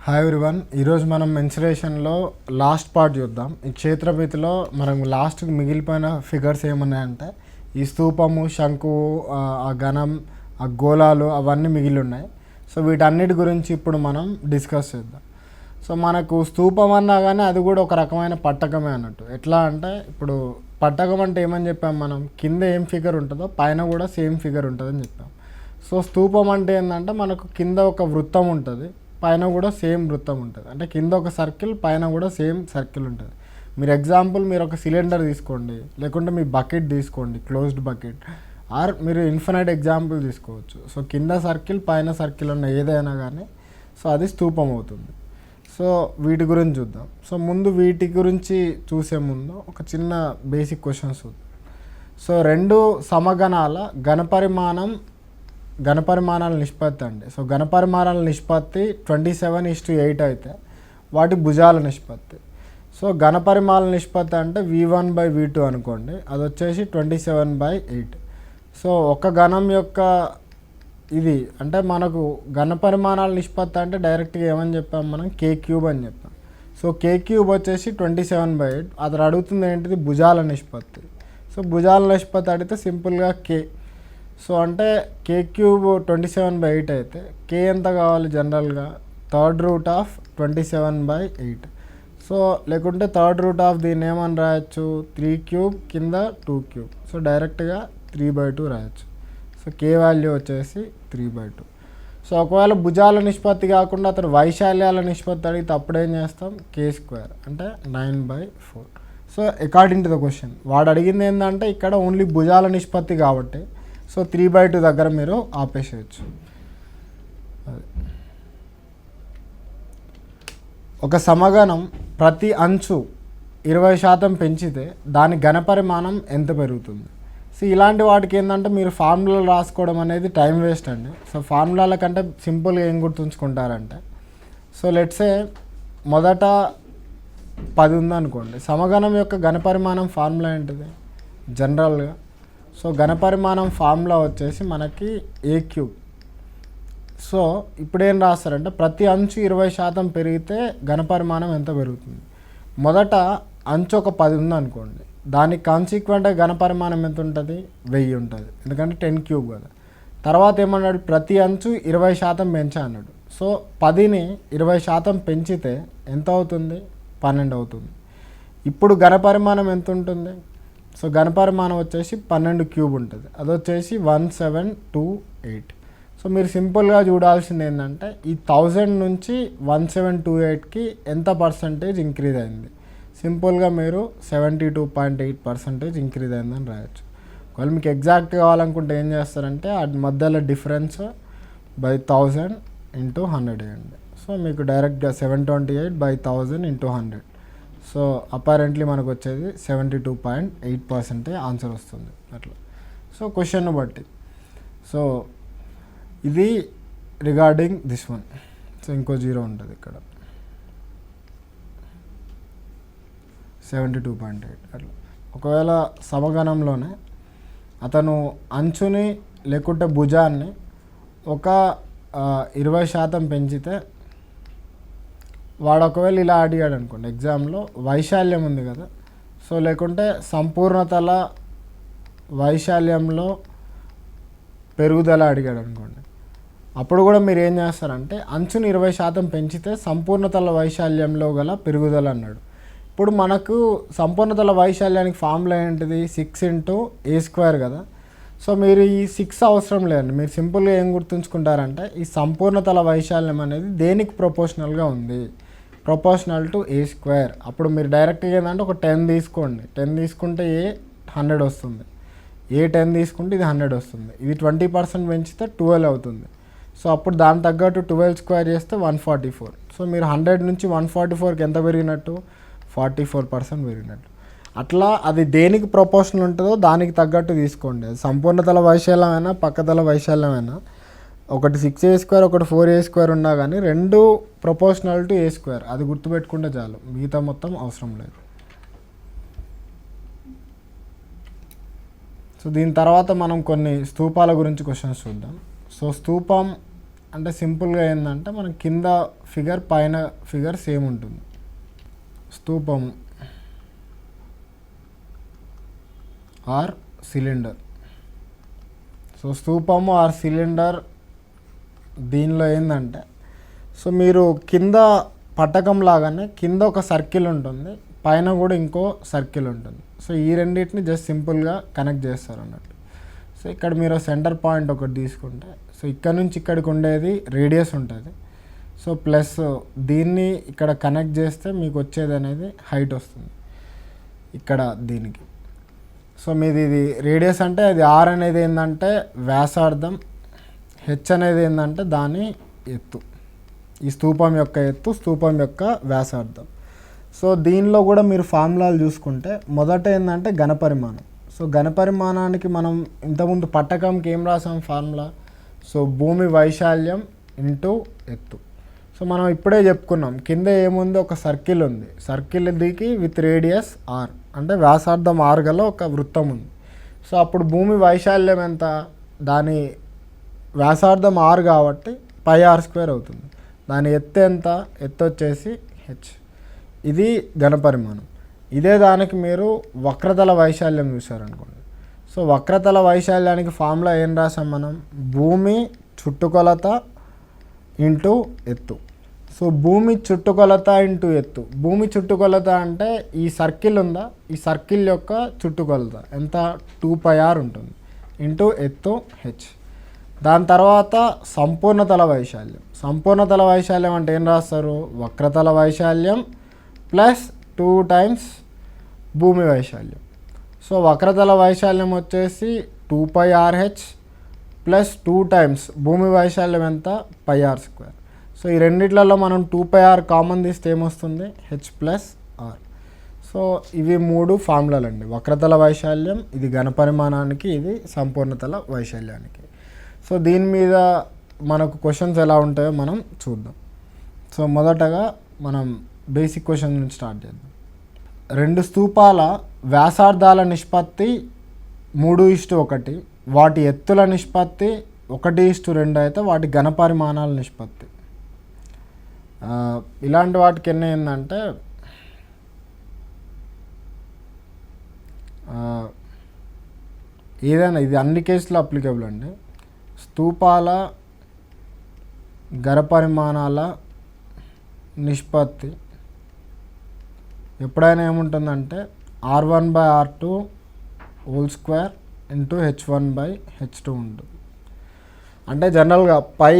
Hi everyone. ఈరోజు మనం మెన్సురేషన్లో last part చూద్దాం. ఈ క్షేత్రమితిలో మనం లాస్ట్కి మిగిలిపోయిన ఫిగర్స్ ఏమున్నాయంటే ఈ స్తూపము, శంకువు, ఆ ఘనం, ఆ గోళాలు అవన్నీ మిగిలి ఉన్నాయి. సో వీటన్నిటి గురించి ఇప్పుడు మనం డిస్కస్ చేద్దాం. సో మనకు స్తూపం అన్నా కానీ అది కూడా ఒక రకమైన పట్టకమే అన్నట్టు. ఎట్లా అంటే ఇప్పుడు పట్టకం అంటే ఏమని చెప్పాం మనం, కింద ఏం ఫిగర్ ఉంటుందో పైన కూడా సేమ్ ఫిగర్ ఉంటుందని చెప్పాం. సో స్తూపం అంటే ఏంటంటే మనకు కింద ఒక వృత్తం ఉంటుంది, పైన కూడా సేమ్ వృత్తం ఉంటుంది. అంటే కింద ఒక సర్కిల్, పైన కూడా సేమ్ సర్కిల్ ఉంటుంది. మీరు ఎగ్జాంపుల్ మీరు ఒక సిలిండర్ తీసుకోండి, లేకుంటే మీ బకెట్ తీసుకోండి, క్లోజ్డ్ బకెట్, ఆర్ మీరు ఇన్ఫినైట్ ఎగ్జాంపుల్ తీసుకోవచ్చు. సో కింద సర్కిల్, పైన సర్కిల్ ఉన్న ఏదైనా కానీ సో అది స్తూపం అవుతుంది. సో వీటి గురించి చూద్దాం. సో ముందు వీటి గురించి చూసే ముందు ఒక చిన్న బేసిక్ క్వశ్చన్స్ చూద్దాం. సో రెండు సమగణాల ఘనపరిమాణాల నిష్పత్తి అండి. సో ఘనపరిమాణాల నిష్పత్తి 27:8 అయితే వాటి భుజాల నిష్పత్తి. సో ఘనపరిమాణాల నిష్పత్తి అంటే V1/V2 అనుకోండి, అది వచ్చేసి 27/8. సో ఒక ఘనం యొక్క ఇది అంటే మనకు ఘనపరిమాణాల నిష్పత్తి అంటే డైరెక్ట్గా ఏమని చెప్పాం మనం, K³ అని చెప్పాం. సో K³ వచ్చేసి 27/8. అతను అడుగుతుంది ఏంటిది, భుజాల నిష్పత్తి. సో భుజాల నిష్పత్తి అడిగితే సింపుల్గా K. సో అంటే K³ 27/8 అయితే K ఎంత కావాలి జనరల్గా, √3 27/8. సో లేకుంటే √3 దీన్ని ఏమని రాయొచ్చు, 3³ కింద 2³. సో డైరెక్ట్గా 3/2 రాయొచ్చు. సో K వాల్యూ వచ్చేసి 3/2. సో ఒకవేళ భుజాల నిష్పత్తి కాకుండా అతను వైశాల్యాల నిష్పత్తి అడిగితే అప్పుడు ఏం చేస్తాం, K² అంటే 9/4. So according to the question వాడు అడిగింది ఏంటంటే ఇక్కడ ఓన్లీ భుజాల నిష్పత్తి కాబట్టి సో 3/2 దగ్గర మీరు ఆపేసేయచ్చు. ఒక సమగణం ప్రతి అంచు 20% పెంచితే దాని ఘనపరిమాణం ఎంత పెరుగుతుంది. సో ఇలాంటి వాటికి ఏంటంటే మీరు ఫార్ములాలు రాసుకోవడం అనేది టైం వేస్ట్ అండి. సో ఫార్ములాల కంటే సింపుల్గా ఏం గుర్తుంచుకుంటారంటే, సో లెట్సే మొదట 10 ఉందనుకోండి, సమగణం యొక్క ఘనపరిమాణం ఫార్ములా ఏంటిది జనరల్గా. సో ఘనపరిమాణం ఫార్ములా వచ్చేసి మనకి A³. సో ఇప్పుడు ఏం రాస్తారంటే ప్రతి అంచు 20% పెరిగితే ఘనపరిమాణం ఎంత పెరుగుతుంది. మొదట అంచు ఒక 10 ఉందనుకోండి, దానికి కాన్సిక్వెంట్గా ఘనపరిమాణం ఎంత ఉంటుంది, 1000 ఉంటుంది, ఎందుకంటే 10³ కదా. తర్వాత ఏమన్నాడు, ప్రతి అంచు 20% పెంచా అన్నాడు. సో 10ని 20% పెంచితే ఎంత అవుతుంది, 12 అవుతుంది. ఇప్పుడు ఘనపరిమాణం ఎంత ఉంటుంది, సో ఘనపరిమాణం వచ్చేసి 12³ ఉంటుంది, అది వచ్చేసి 1728. సో మీరు సింపుల్గా చూడాల్సింది ఏంటంటే ఈ 1000 నుంచి 1728కి ఎంత పర్సంటేజ్ ఇంక్రీజ్ అయింది. సింపుల్గా మీరు 72.8% ఇంక్రీజ్ అయిందని రాయొచ్చు. ఒకవేళ మీకు ఎగ్జాక్ట్ కావాలనుకుంటే ఏం చేస్తారంటే ఆ మధ్యలో డిఫరెన్స్ బై 1000 × 100 వేయండి. సో మీకు డైరెక్ట్గా 728/1000 × 100. సో అపారెంట్లీ మనకు వచ్చేది 72.8% ఆన్సర్ వస్తుంది అట్లా. సో క్వశ్చన్ను బట్టి సో ఇది రిగార్డింగ్ దిస్ వన్. సో ఇంకో 0 ఉంటుంది ఇక్కడ, 72.8 అట్లా. ఒకవేళ సమగణంలోనే అతను అంచుని లేకుంటే భుజాన్ని ఒక 20% పెంచితే వాడు ఒకవేళ ఇలా అడిగాడు అనుకోండి ఎగ్జామ్లో, వైశాల్యం ఉంది కదా, సో లేకుంటే సంపూర్ణతల వైశాల్యంలో పెరుగుదల అడిగాడు అనుకోండి, అప్పుడు కూడా మీరు ఏం చేస్తారంటే అంచుని 20% పెంచితే సంపూర్ణతల వైశాల్యంలో గల పెరుగుదల అన్నాడు. ఇప్పుడు మనకు సంపూర్ణతల వైశాల్యానికి ఫార్ములా ఏంటిది, 6 × A² కదా. సో మీరు ఈ 6 అవసరం లేదండి, మీరు సింపుల్గా ఏం గుర్తుంచుకుంటారంటే ఈ సంపూర్ణతల వైశాల్యం అనేది దేనికి ప్రపోర్షనల్గా ఉంది, ప్రపోర్షనల్ టు A². అప్పుడు మీరు డైరెక్ట్గా ఏంటంటే ఒక 10 తీసుకోండి, 10 తీసుకుంటే ఏ 100 వస్తుంది, ఏ 10 తీసుకుంటే ఇది 100 వస్తుంది, ఇది 20% పెంచితే 12 అవుతుంది. సో అప్పుడు దాని తగ్గట్టు 12² చేస్తే 144. సో మీరు 100 నుంచి 144కి ఎంత పెరిగినట్టు, 44% పెరిగినట్టు. అట్లా అది దేనికి ప్రపోర్షనల్ ఉంటుందో దానికి తగ్గట్టు తీసుకోండి. అది సంపూర్ణతల వైశాల్యమైనా పక్కతల వైశాల్యమైనా, ఒకటి 6A², ఒకటి 4A² ఉన్నా కానీ రెండు ప్రపోర్షనల్ టు A². అది గుర్తుపెట్టుకుంటే చాలు, మిగతా మొత్తం అవసరం లేదు. సో దీని తర్వాత మనం కొన్ని స్తూపాల గురించి క్వశ్చన్స్ చూద్దాం. సో స్తూపం అంటే సింపుల్గా ఏంటంటే మనం కింద ఫిగర్ పైన ఫిగర్ సేమ్ ఉంటుంది. స్తూపము ఆర్ సిలిండర్. సో స్తూపము ఆర్ సిలిండర్ దీనిలో ఏంటంటే సో మీరు కింద పట్టకం లాగానే కింద ఒక సర్కిల్ ఉంటుంది, పైన కూడా ఇంకో సర్కిల్ ఉంటుంది. సో ఈ రెండింటిని జస్ట్ సింపుల్గా కనెక్ట్ చేస్తారు అన్నట్టు. సో ఇక్కడ మీరు సెంటర్ పాయింట్ ఒకటి తీసుకుంటే సో ఇక్కడ నుంచి ఇక్కడికి ఉండేది రేడియస్ ఉంటుంది. సో ప్లస్ దీన్ని ఇక్కడ కనెక్ట్ చేస్తే మీకు వచ్చేది అనేది హైట్ వస్తుంది ఇక్కడ దీనికి. సో మీది ఇది రేడియస్ అంటే అది ఆర్ అనేది ఏంటంటే వ్యాసార్థం, హెచ్ అనేది ఏంటంటే దాని ఎత్తు, ఈ స్తూపం యొక్క ఎత్తు, స్తూపం యొక్క వ్యాసార్థం. సో దీనిలో కూడా మీరు ఫార్ములాలు చూసుకుంటే మొదట ఏంటంటే ఘనపరిమాణం. సో ఘనపరిమాణానికి మనం ఇంతకుముందు పట్టకంకి ఏం రాసాం ఫార్ములా? సో భూమి వైశాల్యం ఇంటూ ఎత్తు. సో మనం ఇప్పుడే చెప్పుకున్నాం కింద ఏముంది, ఒక సర్కిల్ ఉంది, సర్కిల్ దిగి విత్ రేడియస్ ఆర్ అంటే వ్యాసార్థం ఆర్ గల ఒక వృత్తం ఉంది. సో అప్పుడు భూమి వైశాల్యం ఎంత? దాని వ్యాసార్థం ఆర్ కాబట్టి పై ఆర్ స్క్వేర్ అవుతుంది. దాని ఎత్తు ఎంత? ఎత్తు వచ్చేసి హెచ్. ఇది ఘనపరిమాణం. ఇదే దానికి మీరు వక్రతల వైశాల్యం చూసారనుకోండి. సో వక్రతల వైశాల్యానికి ఫార్ములా ఏం రాసాం మనం? భూమి చుట్టుకొలత ఇంటూ ఎత్తు. సో భూమి చుట్టుకొలత ఇంటూ ఎత్తు. భూమి చుట్టుకొలత అంటే ఈ సర్కిల్ ఉందా, ఈ సర్కిల్ యొక్క చుట్టుకొలత ఎంత? 2πr ఉంటుంది ఇంటూ ఎత్తు హెచ్. దాని తర్వాత సంపూర్ణతల వైశాల్యం. సంపూర్ణతల వైశాల్యం అంటే ఏం రాస్తారు? వక్రతల వైశాల్యం ప్లస్ 2 టైమ్స్ భూమి వైశాల్యం. సో వక్రతల వైశాల్యం వచ్చేసి 2πrh ప్లస్ 2 టైమ్స్ భూమి వైశాల్యం ఎంత? πr square. సో ఈ రెండిట్లలో మనం 2πr కామన్ తీస్తే ఏమొస్తుంది? H plus R. సో ఇవి 3 ఫార్ములాలు అండి. వక్రతల వైశాల్యం, ఇది ఘనపరిమాణానికి, ఇది సంపూర్ణతల వైశాల్యానికి. సో దీని మీద మనకు క్వశ్చన్స్ ఎలా ఉంటాయో మనం చూద్దాం. సో మొదటగా మనం బేసిక్ క్వశ్చన్ నుంచి స్టార్ట్ చేద్దాం. 2 స్తూపాల వ్యాసార్థాల నిష్పత్తి 3:1, వాటి ఎత్తుల నిష్పత్తి 1:2 అయితే వాటి ఘనపరిమాణాల నిష్పత్తి. ఇలాంటి వాటికి ఎన్ని ఏంటంటే ఏదైనా ఇది అన్ని కేసులో అప్లికేబుల్ అండి. స్తూపాల ఘనపరిమాణాల నిష్పత్తి ఎప్పుడైనా ఏముంటుందంటే r1/r2 whole square into h1/h2 ఉంటుంది. అంటే జనరల్గా pi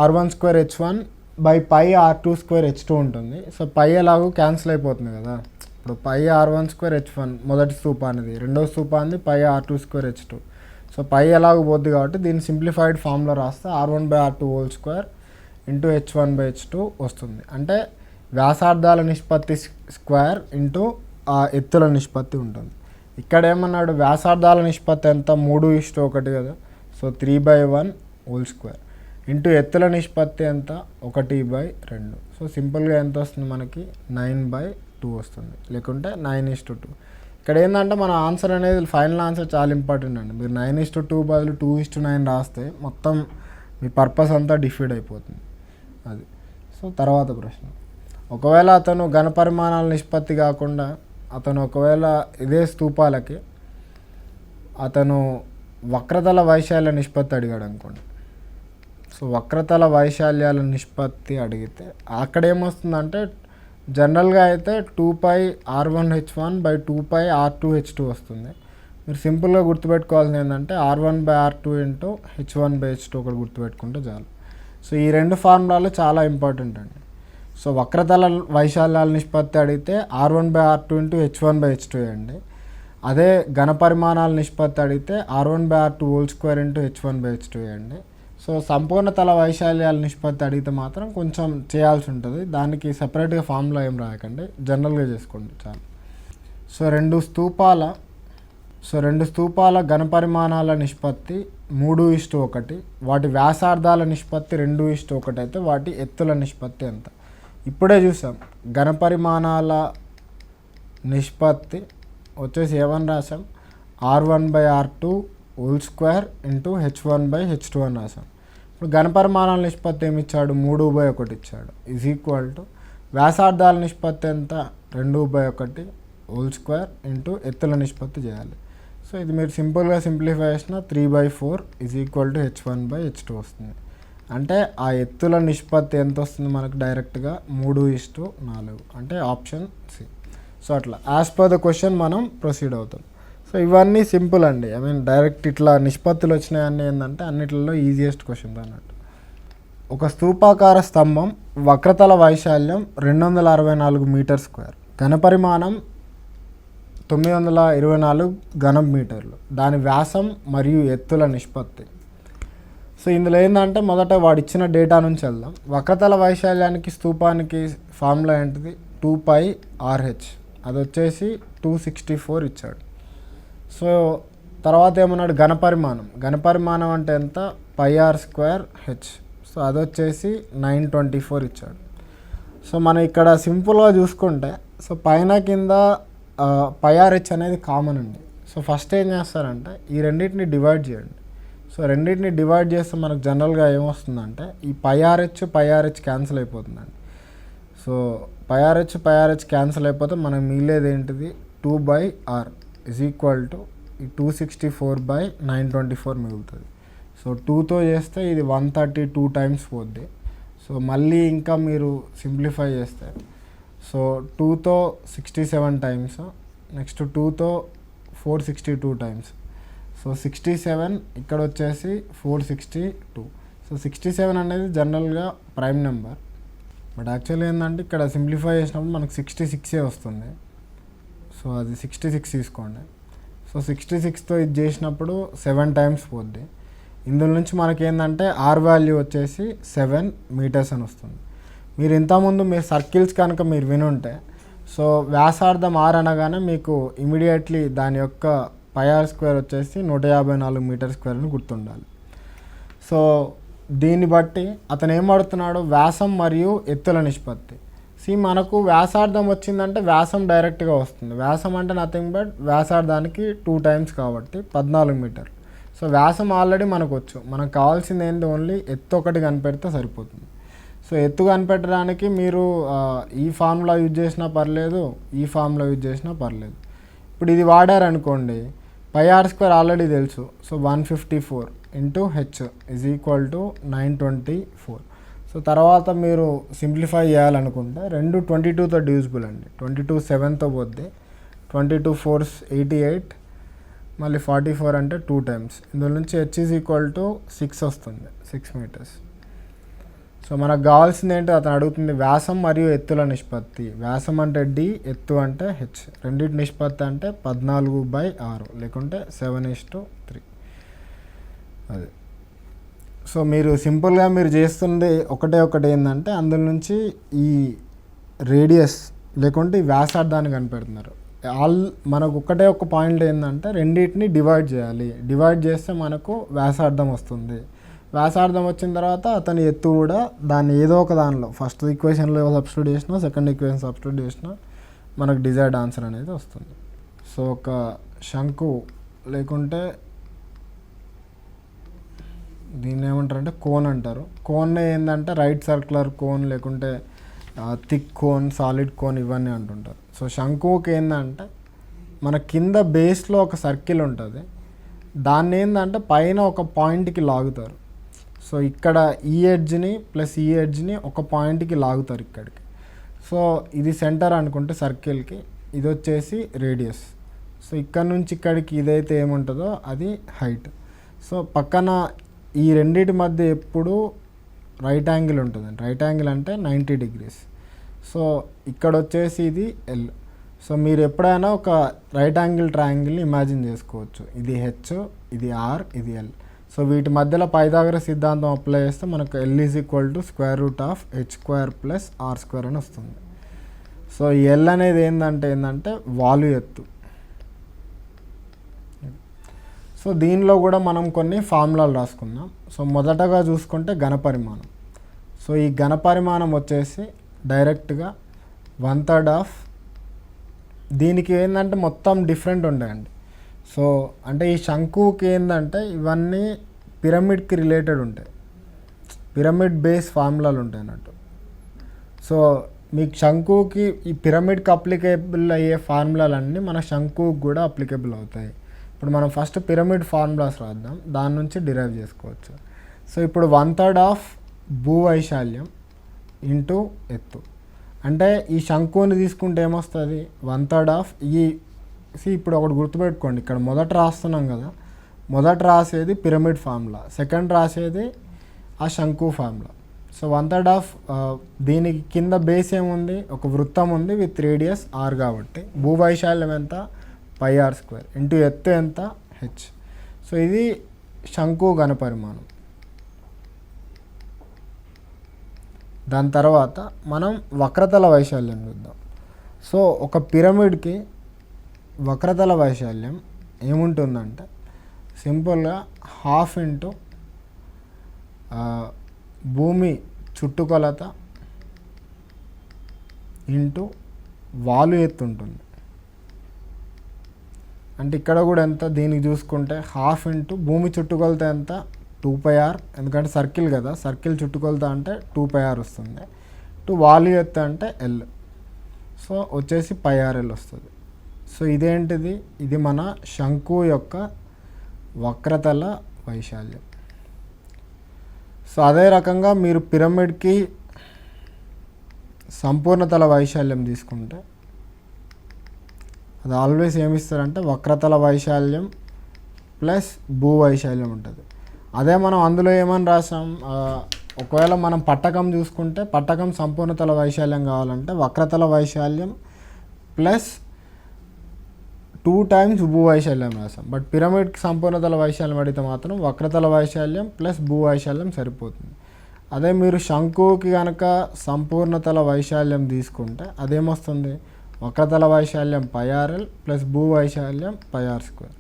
r1 square h1 by pi r2 square h2 ఉంటుంది. సో పై ఎలాగో క్యాన్సిల్ అయిపోతుంది కదా. ఇప్పుడు పై r1 స్క్వేర్ h1 మొదటి స్తూపానిది, రెండో స్తూపానిది పై r2 స్క్వేర్ h2. సో పై ఎలాగో పోద్ది కాబట్టి దీన్ని సింప్లిఫైడ్ ఫామ్లో రాస్తే r1/r2 whole square into h1/h2 వస్తుంది. అంటే వ్యాసార్థాల నిష్పత్తి స్క్వేర్ ఇంటూ ఆ ఎత్తుల నిష్పత్తి ఉంటుంది. ఇక్కడ ఏమన్నాడు? వ్యాసార్థాల నిష్పత్తి ఎంత? 3:1 కదా. సో 3/1 హోల్ స్క్వేర్ ఇంటూ ఎత్తుల నిష్పత్తి ఎంత? 1/2. సో సింపుల్గా ఎంత వస్తుంది మనకి? 9/2 వస్తుంది, లేకుంటే 9:2. ఇక్కడ ఏంటంటే మన ఆన్సర్ అనేది ఫైనల్ ఆన్సర్ చాలా ఇంపార్టెంట్ అండి. మీరు 9:2 బదులు 2:9 రాస్తే మొత్తం మీ పర్పస్ అంతా డిఫీట్ అయిపోతుంది అది. సో తర్వాత ప్రశ్న, ఒకవేళ అతను ఘనపరిమాణాల నిష్పత్తి కాకుండా అతను ఒకవేళ ఇదే స్తూపాలకి అతను వక్రతల వైశాల్య నిష్పత్తి అడిగాడు అనుకోండి. సో వక్రతల వైశాల్యాల నిష్పత్తి అడిగితే అక్కడ ఏమొస్తుందంటే జనరల్గా అయితే 2πr1h1/2πr2h2 వస్తుంది. మీరు సింపుల్గా గుర్తుపెట్టుకోవాల్సింది ఏంటంటే r1/r2 ఇంటూ h1/h2 ఒకటి గుర్తుపెట్టుకుంటే చాలు. సో ఈ 2 ఫార్ములాలు చాలా ఇంపార్టెంట్ అండి. సో వక్రతల వైశాల్యాల నిష్పత్తి అడిగితే r1/r2 ఇంటూ h1/h2 అండి. అదే ఘనపరిమాణాల నిష్పత్తి అడిగితే r1/r2 whole square into h1/h2 అండి. సో సంపూర్ణతల వైశాల్యాల నిష్పత్తి అడిగితే మాత్రం కొంచెం చేయాల్సి ఉంటుంది. దానికి సపరేట్గా ఫార్ములా ఏం రాయకండి, జనరల్గా చేసుకోండి చాలు. సో రెండు స్తూపాల ఘనపరిమాణాల నిష్పత్తి 3:1, వాటి వ్యాసార్థాల నిష్పత్తి 2:1 అయితే వాటి ఎత్తుల నిష్పత్తి ఎంత? ఇప్పుడే చూసాం ఘనపరిమాణాల నిష్పత్తి వచ్చేసి ఏమని రాసాం? r1/r2 whole square into h1/h2 అని రాసాం. ఇప్పుడు ఘనపరిమాణాల నిష్పత్తి ఏమి ఇచ్చాడు, 3/1 ఇచ్చాడు. ఈజ్ ఈక్వల్ టు వ్యాసార్థాల నిష్పత్తి ఎంత, 2/1 హోల్ స్క్వేర్ ఇంటూ ఎత్తుల నిష్పత్తి చేయాలి. సో ఇది మీరు సింపుల్గా సింప్లిఫై చేసిన 3/4 ఈజ్ ఈక్వల్ టు h1/h2 వస్తుంది. అంటే ఆ ఎత్తుల నిష్పత్తి ఎంత వస్తుంది మనకు డైరెక్ట్గా 3:4, అంటే ఆప్షన్ సి. సో అట్లా యాజ్ పర్ ద క్వశ్చన్ మనం ప్రొసీడ్ అవుతాం. సో ఇవన్నీ సింపుల్ అండి. ఐ మీన్ డైరెక్ట్ ఇట్లా నిష్పత్తులు వచ్చినాయని ఏంటంటే అన్నిటిలో ఈజియెస్ట్ క్వశ్చన్ అన్నట్టు. ఒక స్తూపాకార స్తంభం వక్రతల వైశాల్యం 264 మీటర్ స్క్వేర్, ఘనపరిమాణం 924 ఘన మీటర్లు, దాని వ్యాసం మరియు ఎత్తుల నిష్పత్తి. సో ఇందులో ఏంటంటే మొదట వాడు ఇచ్చిన డేటా నుంచి వెళ్దాం. వక్రతల వైశాల్యానికి స్తూపానికి ఫార్ములా ఏంటిది, 2πRh, అది వచ్చేసి 264 ఇచ్చాడు. సో తర్వాత ఏమన్నాడు, ఘనపరిమాణం అంటే ఎంత, πr²h, సో అది వచ్చేసి 924 ఇచ్చాడు. సో మనం ఇక్కడ సింపుల్గా చూసుకుంటే సో పైన కింద πRh అనేది కామన్ అండి. సో ఫస్ట్ ఏం చేస్తారంటే ఈ రెండింటిని డివైడ్ చేయండి. సో రెండింటిని డివైడ్ చేస్తే మనకు జనరల్గా ఏమొస్తుందంటే ఈ πRh క్యాన్సిల్ అయిపోతుందండి. సో πRh క్యాన్సిల్ అయిపోతే మనకు మిగిలేది ఏంటిది, 2/r ఈజ్ ఈక్వల్ టు ఈ 264/924 మిగులుతుంది. సో 2తో చేస్తే ఇది 132 టైమ్స్ పోద్ది. సో మళ్ళీ ఇంకా మీరు సింప్లిఫై చేస్తే సో 2తో 67 టైమ్స్, నెక్స్ట్ 2తో 462 టైమ్స్. సో 67 ఇక్కడ వచ్చేసి 462. సో 67 అనేది జనరల్గా ప్రైమ్ నెంబర్, బట్ యాక్చువల్లీ ఏంటంటే ఇక్కడ సింప్లిఫై చేసినప్పుడు మనకు 66 వస్తుంది. సో అది 66 తీసుకోండి. సో 66తో ఇది చేసినప్పుడు 7 టైమ్స్ పోద్ది. ఇందులో నుంచి మనకి ఏంటంటే ఆర్ వాల్యూ వచ్చేసి 7 మీటర్స్ అని వస్తుంది. మీరు ఇంతకుముందు మీరు సర్కిల్స్ కనుక మీరు వినుంటే సో వ్యాసార్థం ఆర్ అనగానే మీకు ఇమీడియట్లీ దాని యొక్క πr² వచ్చేసి 154 మీటర్ స్క్వేర్ అని గుర్తుండాలి. సో దీన్ని బట్టి అతను ఏం అడుగుతున్నాడు, వ్యాసం మరియు ఎత్తుల నిష్పత్తి. మనకు వ్యాసార్థం వచ్చిందంటే వ్యాసం డైరెక్ట్గా వస్తుంది. వ్యాసం అంటే నథింగ్ బట్ వ్యాసార్థానికి 2 టైమ్స్ కాబట్టి 14 మీటర్లు. సో వ్యాసం ఆల్రెడీ మనకు వచ్చు, మనకు కావాల్సింది ఏంటి, ఓన్లీ ఎత్తు ఒకటి కనిపెడితే సరిపోతుంది. సో ఎత్తు కనిపెట్టడానికి మీరు ఈ ఫార్ములా యూజ్ చేసినా పర్లేదు, ఈ ఫార్ములా యూజ్ చేసినా పర్లేదు. ఇప్పుడు ఇది వాడారనుకోండి, πr² ఆల్రెడీ తెలుసు. So 154 into h is equal to 924. So తర్వాత మీరు సింప్లిఫై చేయాలనుకుంటే 22తో డివిజిబుల్ అండి. 22 7తో పోద్ది, 22 4 88, మళ్ళీ 44 అంటే 2 టైమ్స్. ఇందులో నుంచి h ఈజ్ ఈక్వల్ టు 6 వస్తుంది, 6 మీటర్స్. సో మనకు కావాల్సింది ఏంటి, అతను అడుగుతుంది వ్యాసం మరియు ఎత్తుల నిష్పత్తి. వ్యాసం అంటే d, ఎత్తు అంటే h, రెండింటి నిష్పత్తి అంటే 14/6 లేకుంటే 7:3. అది. సో మీరు సింపుల్గా మీరు చేస్తుంది ఒకటి ఏంటంటే అందులో నుంచి ఈ రేడియస్ లేకుంటే ఈ వ్యాసార్థాన్ని కనిపెడుతున్నారు. మనకు ఒక పాయింట్ ఏంటంటే రెండింటిని డివైడ్ చేయాలి. డివైడ్ చేస్తే మనకు వ్యాసార్థం వస్తుంది. వ్యాసార్థం వచ్చిన తర్వాత అతని ఎత్తు కూడా దాన్ని ఏదో ఒక దానిలో ఫస్ట్ ఈక్వేషన్లో సబ్స్టిట్యూట్ చేసినా, సెకండ్ ఈక్వేషన్ సబ్స్టిట్యూట్ చేసినా మనకు డిజైర్డ్ ఆన్సర్ అనేది వస్తుంది. సో ఒక శంకు లేకుంటే దీన్ని ఏమంటారంటే కోన్ అంటారు. కోన్ ఏంటంటే రైట్ సర్క్యులర్ కోన్ లేకుంటే థిక్ కోన్, సాలిడ్ కోన్ ఇవన్నీ అంటుంటారు. సో శంకువుకి ఏంటంటే మన కింద బేస్లో ఒక సర్కిల్ ఉంటుంది, దాన్ని ఏంటంటే పైన ఒక పాయింట్కి లాగుతారు. సో ఇక్కడ ఈ ఎడ్జ్ని ప్లస్ ఈ ఎడ్జ్ని ఒక పాయింట్కి లాగుతారు ఇక్కడికి. సో ఇది సెంటర్ అనుకుంటే సర్కిల్కి, ఇది వచ్చేసి రేడియస్. సో ఇక్కడ నుంచి ఇక్కడికి ఇదైతే ఏముంటుందో అది హైట్. సో పక్కన ఈ రెండింటి మధ్య ఎప్పుడు రైట్ యాంగిల్ ఉంటుందండి. రైట్ యాంగిల్ అంటే 90 degrees. సో ఇక్కడ వచ్చేసి ఇది ఎల్. సో మీరు ఎప్పుడైనా ఒక రైట్ యాంగిల్ ట్రయాంగిల్ని ఇమాజిన్ చేసుకోవచ్చు. ఇది హెచ్, ఇది ఆర్, ఇది ఎల్. సో వీటి మధ్యలో పైథాగరస్ సిద్ధాంతం అప్లై చేస్తే మనకు L is equal to √h² plus r² అని వస్తుంది. సో ఎల్ అనేది ఏంటంటే వాలు ఎత్తు. సో దీనిలో కూడా మనం కొన్ని ఫార్ములాలు రాసుకుందాం. సో మొదటగా చూసుకుంటే ఘనపరిమాణం. సో ఈ ఘనపరిమాణం వచ్చేసి డైరెక్ట్గా 1/3 ఆఫ్ దీనికి ఏంటంటే మొత్తం డిఫరెంట్ ఉంటాయండి. సో అంటే ఈ శంకువుకి ఏంటంటే ఇవన్నీ పిరమిడ్కి రిలేటెడ్ ఉంటాయి. పిరమిడ్ బేస్ ఫార్ములాలు ఉంటాయి అన్నట్టు. సో మీకు శంకుకి ఈ పిరమిడ్కి అప్లికేబుల్ అయ్యే ఫార్ములాలన్నీ మన శంకుకి కూడా అప్లికేబుల్ అవుతాయి. ఇప్పుడు మనం ఫస్ట్ పిరమిడ్ ఫార్ములాస్ రాద్దాం, దాని నుంచి డిరైవ్ చేసుకోవచ్చు. సో ఇప్పుడు 1/3 ఆఫ్ భూవైశాల్యం ఇంటూ ఎత్తు అంటే ఈ శంకుని తీసుకుంటే ఏమొస్తుంది 1/3 ఆఫ్ ఈ ఇప్పుడు ఒకటి గుర్తుపెట్టుకోండి, ఇక్కడ మొదట రాస్తున్నాం కదా, మొదట రాసేది పిరమిడ్ ఫార్ములా, సెకండ్ రాసేది ఆ శంకు ఫార్ములా. సో 1/3 ఆఫ్ దీనికి కింద బేస్ ఏముంది, ఒక వృత్తం ఉంది విత్ రేడియస్ r కాబట్టి భూవైశాల్యం ఎంత πr² ఇంటూ ఎత్తు ఎంత h. సో ఇది శంకు ఘనపరిమాణం. దాని తర్వాత మనం వక్రతల వైశాల్యం చూద్దాం. సో ఒక పిరమిడ్కి వక్రతల వైశాల్యం ఏముంటుందంటే సింపుల్గా 1/2 ఇంటూ భూమి చుట్టుకొలత ఇంటూ వాలు ఎత్తు ఉంటుంది. అంటే ఇక్కడ కూడా ఎంత, దీనికి చూసుకుంటే 1/2 ఇంటూ భూమి చుట్టుకొలత ఎంత 2πr, ఎందుకంటే సర్కిల్ కదా, సర్కిల్ చుట్టుకొలత అంటే 2πr వస్తుంది, వాలు ఎత్తు అంటే l, సో వచ్చేసి πrl వస్తుంది. సో ఇదేంటిది, ఇది మన శంకు యొక్క వక్రతల వైశాల్యం. సో అదే రకంగా మీరు పిరమిడ్కి సంపూర్ణతల వైశాల్యం తీసుకుంటే అది ఆల్వేస్ ఏమిస్తారంటే వక్రతల వైశాల్యం ప్లస్ భూవైశాల్యం ఉంటుంది. అదే మనం అందులో ఏమని రాసాం, ఒకవేళ మనం పట్టకం చూసుకుంటే పట్టకం సంపూర్ణతల వైశాల్యం కావాలంటే వక్రతల వైశాల్యం ప్లస్ 2 టైమ్స్ భూవైశాల్యం రాసాం. బట్ పిరమిడ్కి సంపూర్ణతల వైశాల్యం అడిగితే మాత్రం వక్రతల వైశాల్యం ప్లస్ భూవైశాల్యం సరిపోతుంది. అదే మీరు శంకుకి కనుక సంపూర్ణతల వైశాల్యం తీసుకుంటే అదేమొస్తుంది, వక్రతల వైశాల్యం πrl ప్లస్ భూవైశాల్యం πr².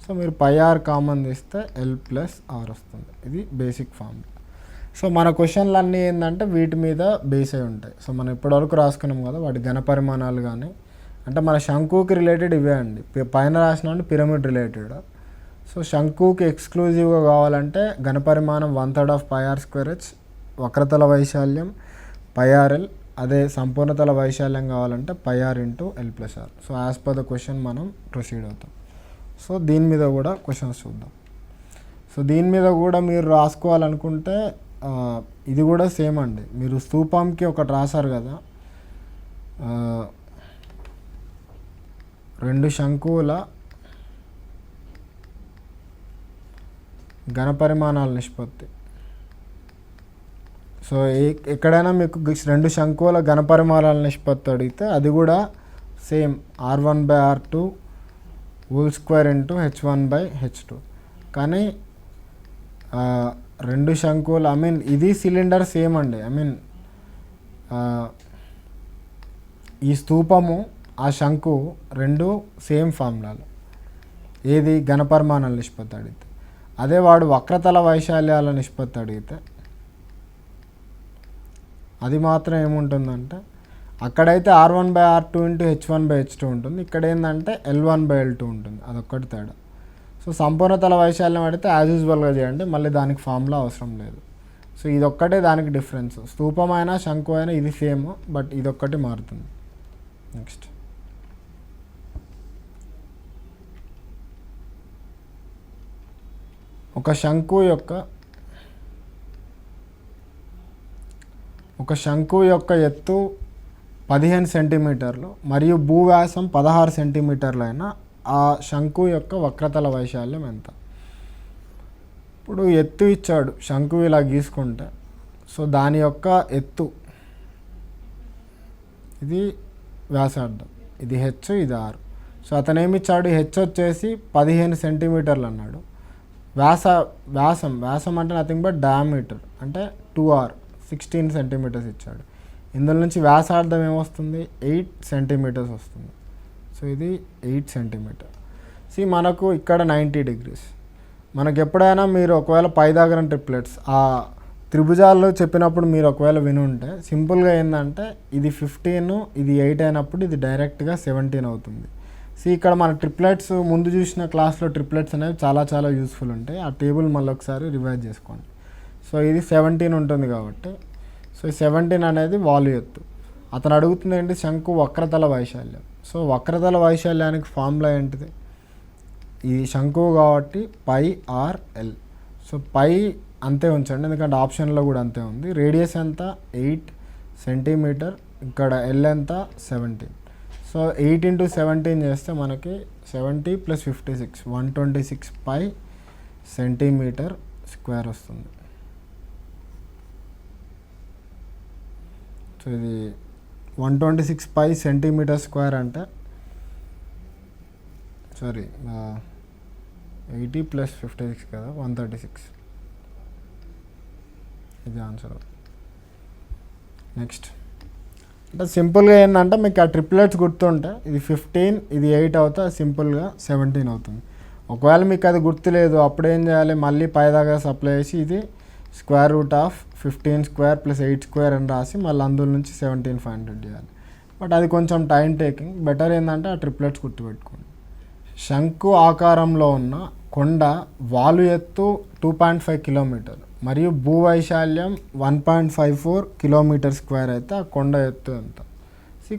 సో మీరు πr కామన్ తీస్తే l+r వస్తుంది. ఇది బేసిక్ ఫార్ములా. సో మన క్వశ్చన్లు అన్నీ ఏంటంటే వీటి మీద బేస్ అయి ఉంటాయి. సో మనం ఇప్పటివరకు రాసుకున్నాం కదా, వాటి ఘనపరిమాణాలు కానీ అంటే మన శంకుకి రిలేటెడ్ ఇవే అండి. పైన రాసిన పిరమిడ్ రిలేటెడ్. సో శంకుకి ఎక్స్క్లూజివ్గా కావాలంటే ఘనపరిమాణం 1/3 ఆఫ్ πr²h, వక్రతల వైశాల్యం πrl, అదే సంపూర్ణతల వైశాల్యం కావాలంటే πr into l+r. So as per the question మనం ప్రొసీడ్ అవుతాం. సో దీని మీద కూడా క్వశ్చన్స్ చూద్దాం. సో దీని మీద కూడా మీరు రాసుకోవాలనుకుంటే ఇది కూడా సేమ్ అండి. మీరు స్తూపంకి ఒకటి రాశారు కదా, 2 శంకువుల ఘనపరిమాణాల నిష్పత్తి. సో ఎక్కడైనా మీకు 2 శంకువుల ఘనపరిమాణాల నిష్పత్తి అడిగితే అది కూడా సేమ్ r1/r2² ఇంటూ h1/h2. కానీ 2 శంకువులు ఇది సిలిండర్ సేమ్ అండి. ఈ స్తూపము ఆ శంకు 2 సేమ్ ఫార్ములాలు, ఏది ఘనపరిమాణాల నిష్పత్తి అడిగితే. అదే వాడు వక్రతల వైశాల్యాల నిష్పత్తి అడిగితే అది మాత్రం ఏముంటుందంటే అక్కడైతే r1/r2 ఇంటూ h1/h2 ఉంటుంది, ఇక్కడ ఏంటంటే l1/l2 ఉంటుంది. అదొక్కటి తేడా. సో సంపూర్ణతల వైశాల్యం అడిగితే యాజ్ యూజువల్గా చేయండి, మళ్ళీ దానికి ఫార్ములా అవసరం లేదు. సో ఇదొక్కటే దానికి డిఫరెన్స్. స్తూపం అయినా శంకు అయినా ఇది సేమ్, బట్ ఇదొక్కటి మారుతుంది. నెక్స్ట్ ఒక శంకు యొక్క ఎత్తు 15 సెంటీమీటర్లు మరియు భూవ్యాసం 16 సెంటీమీటర్లు అయినా ఆ శంకు యొక్క వక్రతల వైశాల్యం ఎంత? ఇప్పుడు ఎత్తు ఇచ్చాడు, శంకు ఇలా గీసుకుంటే, సో దాని యొక్క ఎత్తు ఇది వ్యాసార్థం, ఇది h, ఇది r. సో అతను ఏమి ఇచ్చాడు, h వచ్చేసి 15 సెంటీమీటర్లు అన్నాడు. వ్యాసం అంటే నథింగ్ బట్ డయామీటర్ అంటే 2r 16 సెంటీమీటర్స్ ఇచ్చాడు. ఇందులో నుంచి వ్యాసార్థం ఏమొస్తుంది 8 సెంటీమీటర్స్ వస్తుంది. సో ఇది 8 సెంటీమీటర్. మనకు ఇక్కడ 90 డిగ్రీస్. మనకు ఎప్పుడైనా మీరు ఒకవేళ పైథాగరన్ ట్రిప్లెట్స్ ఆ త్రిభుజాల్లో చెప్పినప్పుడు మీరు ఒకవేళ వినుంటే సింపుల్గా ఏంటంటే ఇది 15 ఇది 8 అయినప్పుడు ఇది డైరెక్ట్గా 17 అవుతుంది. ఇక్కడ మన ట్రిప్లెట్స్ ముందు చూసిన క్లాస్లో ట్రిప్లెట్స్ అనేవి చాలా చాలా యూస్ఫుల్ ఉంటాయి. ఆ టేబుల్ మళ్ళీ ఒకసారి రివైజ్ చేసుకోండి. సో ఇది 17 ఉంటుంది కాబట్టి సో 17 అనేది వాలు ఎత్తు. అతను అడుగుతుంది ఏంటి, శంకు వక్రతల వైశాల్యం. సో వక్రతల వైశాల్యానికి ఫార్ములా ఏంటిది, ఇది శంకువు కాబట్టి పై ఆర్ ఎల్. సో పై అంతే ఉంచండి ఎందుకంటే ఆప్షన్లో కూడా అంతే ఉంది. రేడియస్ ఎంత 8 సెంటీమీటర్, ఇక్కడ ఎల్ ఎంత 17. సో 8 × 17 చేస్తే మనకి 70 + 56 126 పై సెంటీమీటర్ స్క్వేర్ వస్తుంది. సో ఇది 126 పై సెంటీమీటర్ స్క్వేర్ అంటే సారీ 80 + 56 కదా 136. ఇది ఆన్సర్. నెక్స్ట్ అంటే సింపుల్గా ఏంటంటే మీకు ఆ ట్రిప్లెట్స్ గుర్తుంటే ఇది 15 ఇది 8 అవుతా సింపుల్గా 17 అవుతుంది. ఒకవేళ మీకు అది గుర్తులేదు అప్పుడు ఏం చేయాలి, మళ్ళీ పై దాకా సప్లై చేసి ఇది √15² + 8² అని రాసి మళ్ళీ అందులో నుంచి 17,500 చేయాలి. బట్ అది కొంచెం టైం టేకింగ్. బెటర్ ఏంటంటే ఆ ట్రిప్లెట్స్ గుర్తుపెట్టుకోండి. శంకు ఆకారంలో ఉన్న కొండ వాలు ఎత్తు 2.5 కిలోమీటర్ మరియు భూవైశాల్యం 1.54 కిలోమీటర్ స్క్వేర్ అయితే ఆ కొండ ఎత్తు ఎంత?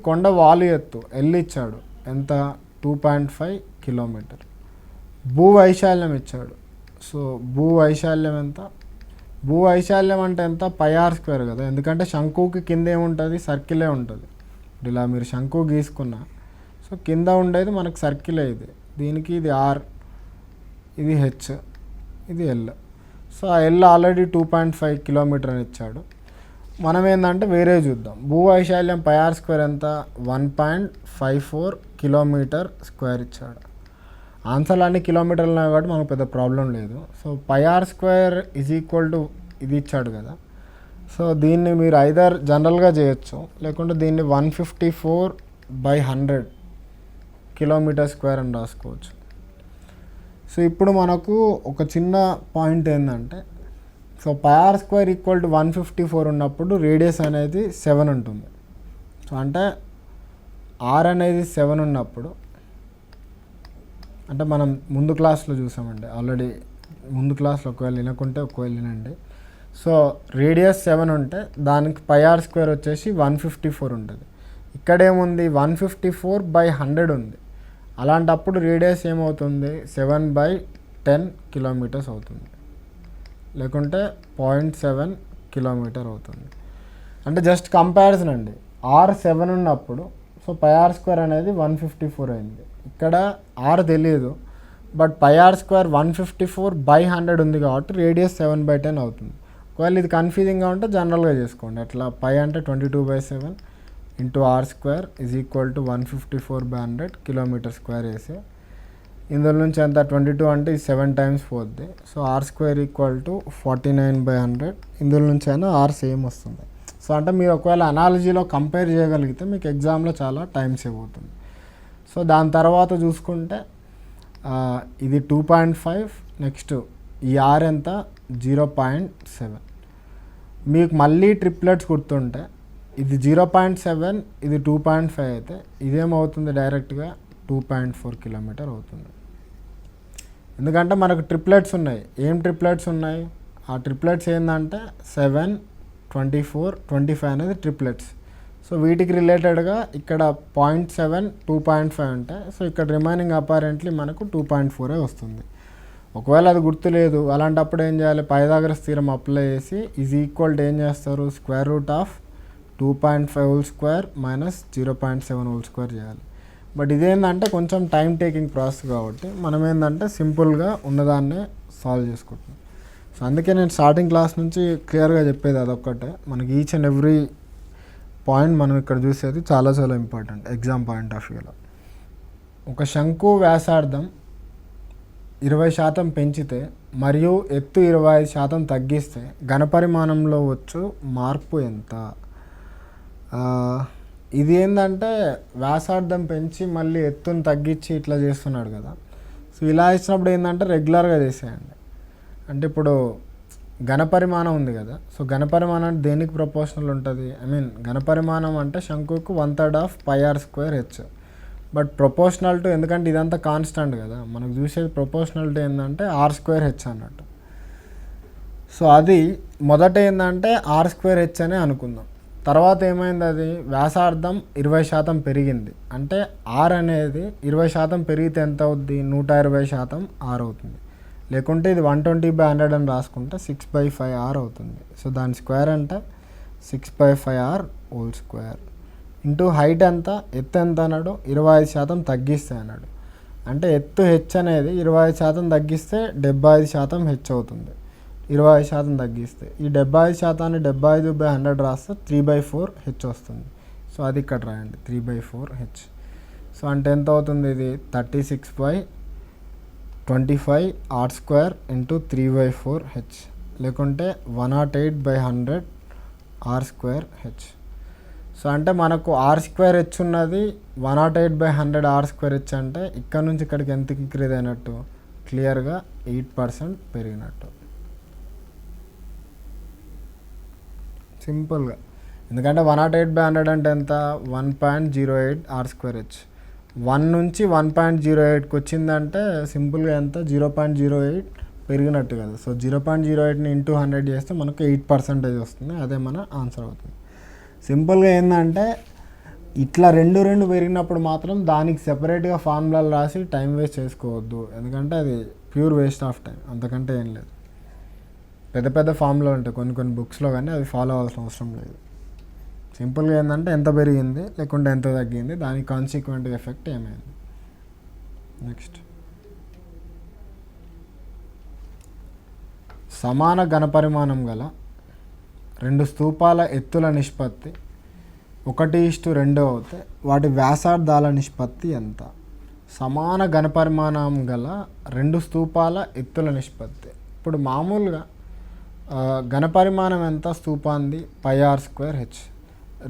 కొండ వాలు ఎత్తు ఎల్ ఇచ్చాడు ఎంత 2.5 కిలోమీటర్. భూవైశాల్యం ఇచ్చాడు. సో భూవైశాల్యం ఎంత, భూవైశాల్యం అంటే ఎంత πr² కదా, ఎందుకంటే శంకుకి కింద ఏముంటుంది సర్కిలే ఉంటుంది. ఇలా మీరు శంకు గీసుకున్నా సో కింద ఉండేది మనకు సర్కిలే. ఇది దీనికి ఇది ఆర్, ఇది హెచ్, ఇది ఎల్. సో ఆ ఎల్ ఆల్రెడీ 2.5 కిలోమీటర్ అని ఇచ్చాడు. మనం ఏంటంటే వేరే చూద్దాం. భూవైశాల్యం πr² ఎంత 1.54 కిలోమీటర్ స్క్వేర్ ఇచ్చాడు. ఆన్సర్లు అన్ని కిలోమీటర్లు ఉన్నాయి కాబట్టి మనకు పెద్ద ప్రాబ్లం లేదు. సో πr² ఇది ఇచ్చాడు కదా. సో దీన్ని మీరు ఐదర్ జనరల్గా చేయొచ్చు లేకుంటే దీన్ని 154/100 కిలోమీటర్ స్క్వేర్ అని రాసుకోవచ్చు. సో ఇప్పుడు మనకు ఒక చిన్న పాయింట్ ఏంటంటే, సో πr² = 154 ఉన్నప్పుడు రేడియస్ అనేది 7 ఉంటుంది. సో అంటే ఆర్ అనేది 7 ఉన్నప్పుడు, అంటే మనం ముందు క్లాస్లో చూసామండి ఆల్రెడీ, ముందు క్లాస్లో ఒకవేళ వినకుంటే ఒకవేళ వినండి. సో రేడియస్ 7 ఉంటే దానికి πr² వచ్చేసి 154 ఉంటుంది. ఇక్కడేముంది 154/100 ఉంది. అలాంటప్పుడు రేడియస్ ఏమవుతుంది 7/10 కిలోమీటర్స్ అవుతుంది, లేకుంటే 0.7 కిలోమీటర్ అవుతుంది. అంటే జస్ట్ కంపారిజన్ అండి. ఆర్ 7 ఉన్నప్పుడు సో πr² అనేది 154 అయింది. ఇక్కడ ఆర్ తెలియదు బట్ πr² 154/100 ఉంది కాబట్టి రేడియస్ 7/10 అవుతుంది. ఒకవేళ ఇది కన్ఫ్యూజింగ్గా ఉంటే జనరల్గా చేసుకోండి. అట్లా పై అంటే 22/7 × r² = 154/100 కిలోమీటర్ స్క్వేర్ వేసి ఇందులో నుంచి ఎంత 22 అంటే 7 టైమ్స్ పోద్ది. So r² = 49/100. ఇందులో నుంచి అయినా ఆర్ సేమ్ వస్తుంది. సో అంటే మీరు ఒకవేళ అనాలజీలో కంపేర్ చేయగలిగితే మీకు ఎగ్జామ్లో చాలా టైం సేవ్ అవుతుంది. సో దాని తర్వాత చూసుకుంటే ఇది 2.5, నెక్స్ట్ ఈ ఆర్ ఎంత 0.7. మీకు మళ్ళీ ట్రిప్లెట్స్ గుర్తుంటే ఇది 0.7 ఇది 2.5 అయితే ఇదేమవుతుంది డైరెక్ట్గా 2.4 కిలోమీటర్ అవుతుంది. ఎందుకంటే మనకు ట్రిప్లెట్స్ ఉన్నాయి. ఏం ట్రిప్లెట్స్ ఉన్నాయి, ఆ ట్రిప్లెట్స్ ఏంటంటే 7, 24, 25 అనేది ట్రిప్లెట్స్. సో వీటికి రిలేటెడ్గా ఇక్కడ 0.7, 2.5 ఉంటాయి. సో ఇక్కడ రిమైనింగ్ అపారెంట్లీ మనకు 2.4 వస్తుంది. ఒకవేళ అది గుర్తులేదు అలాంటప్పుడు ఏం చేయాలి, పైథాగరస్ థీరం అప్లై చేసి = ఏం చేస్తారు √2.5² - 0.7² చేయాలి. బట్ ఇదేంటంటే కొంచెం టైం టేకింగ్ ప్రాసెస్ కాబట్టి మనం ఏంటంటే సింపుల్గా ఉన్నదాన్నే సాల్వ్ చేసుకుంటున్నాం. సో అందుకే నేను స్టార్టింగ్ క్లాస్ నుంచి క్లియర్గా చెప్పేది అదొక్కటే. మనకి ఈచ్ అండ్ ఎవ్రీ పాయింట్ మనం ఇక్కడ చూసేది చాలా చాలా ఇంపార్టెంట్ ఎగ్జామ్ పాయింట్ ఆఫ్ వ్యూలో. ఒక శంకు వ్యాసార్థం 20% పెంచితే మరియు ఎత్తు 25% తగ్గిస్తే ఘనపరిమాణంలో వచ్చు మార్పు ఎంత? ఇది ఏంటంటే వ్యాసార్థం పెంచి మళ్ళీ ఎత్తుని తగ్గించి ఇట్లా చేస్తున్నాడు కదా. సో ఇలా ఇచ్చినప్పుడు ఏంటంటే రెగ్యులర్గా చేసేయండి. అంటే ఇప్పుడు ఘనపరిమాణం ఉంది కదా. సో ఘనపరిమాణం దేనికి ప్రపోర్షనల్ ఉంటుంది, ఘనపరిమాణం అంటే శంకుకు 1/3 πr²h. బట్ ప్రపోర్షనల్ టు, ఎందుకంటే ఇదంతా కాన్స్టెంట్ కదా, మనకు చూసేది ప్రపోర్షనల్ టు ఏంటంటే r²h అన్నట్టు. సో అది మొదట ఏంటంటే r²h అనే అనుకుందాం. తర్వాత ఏమైంది, అది వ్యాసార్థం 20% పెరిగింది. అంటే r అనేది 20% పెరిగితే ఎంత అవుద్ది, 120% r అవుతుంది. లేకుంటే ఇది 120/100 అని రాసుకుంటే 6/5r అవుతుంది. సో దాని స్క్వేర్ అంటే 6/5r whole square into height ఎంత, ఎత్తు ఎంత అన్నాడు, 25% తగ్గిస్తే అన్నాడు. అంటే ఎత్తు హెచ్ అనేది 25% తగ్గిస్తే 75% హెచ్ అవుతుంది. 25% తగ్గిస్తే ఈ 75%ని 75/100 రాస్తే 3/4 హెచ్ వస్తుంది. సో అది ఇక్కడ రాయండి, 3/4 హెచ్. సో అంటే ఎంత అవుతుంది, ఇది 36/25 r² ఇంటూ 3/4 హెచ్, లేకుంటే 108/100 r² హెచ్. సో అంటే మనకు r² హెచ్ ఉన్నది, 108/100 r² హెచ్. అంటే ఇక్కడ నుంచి ఇక్కడికి ఎంత ఇంక్రీజ్ అయినట్టు, క్లియర్గా 8% పెరిగినట్టు. సింపుల్గా, ఎందుకంటే 108/100 అంటే ఎంత, 1.08 r² హెచ్. 1 నుంచి 1.08కి వచ్చిందంటే సింపుల్గా ఎంత, 0.08 పెరిగినట్టు కదా. సో 0.08ని ఇంటూ 100 చేస్తే మనకు 8% వస్తుంది. అదే మన ఆన్సర్ అవుతుంది. సింపుల్గా ఏంటంటే ఇట్లా రెండు పెరిగినప్పుడు మాత్రం దానికి సెపరేట్గా ఫార్ములాలు రాసి టైం వేస్ట్ చేసుకోవద్దు, ఎందుకంటే అది ప్యూర్ వేస్ట్ ఆఫ్ టైం, అంతకంటే ఏం లేదు. పెద్ద ఫార్ములాలు ఉంటాయి కొన్ని బుక్స్లో, కానీ అవి ఫాలో అవ్వాల్సిన అవసరం లేదు. సింపుల్గా ఏంటంటే ఎంత పెరిగింది లేకుంటే ఎంత తగ్గింది, దానికి కాన్సిక్వెంట్ ఎఫెక్ట్ ఏమైంది. నెక్స్ట్, సమాన ఘనపరిమాణం గల 2 స్తూపాల ఎత్తుల నిష్పత్తి 1:2 అవుతే వాటి వ్యాసార్థాల నిష్పత్తి ఎంత? సమాన ఘనపరిమాణం గల 2 స్తూపాల ఎత్తుల నిష్పత్తి. ఇప్పుడు మామూలుగా ఘనపరిమాణం ఎంత స్తూపాంది, πr² హెచ్.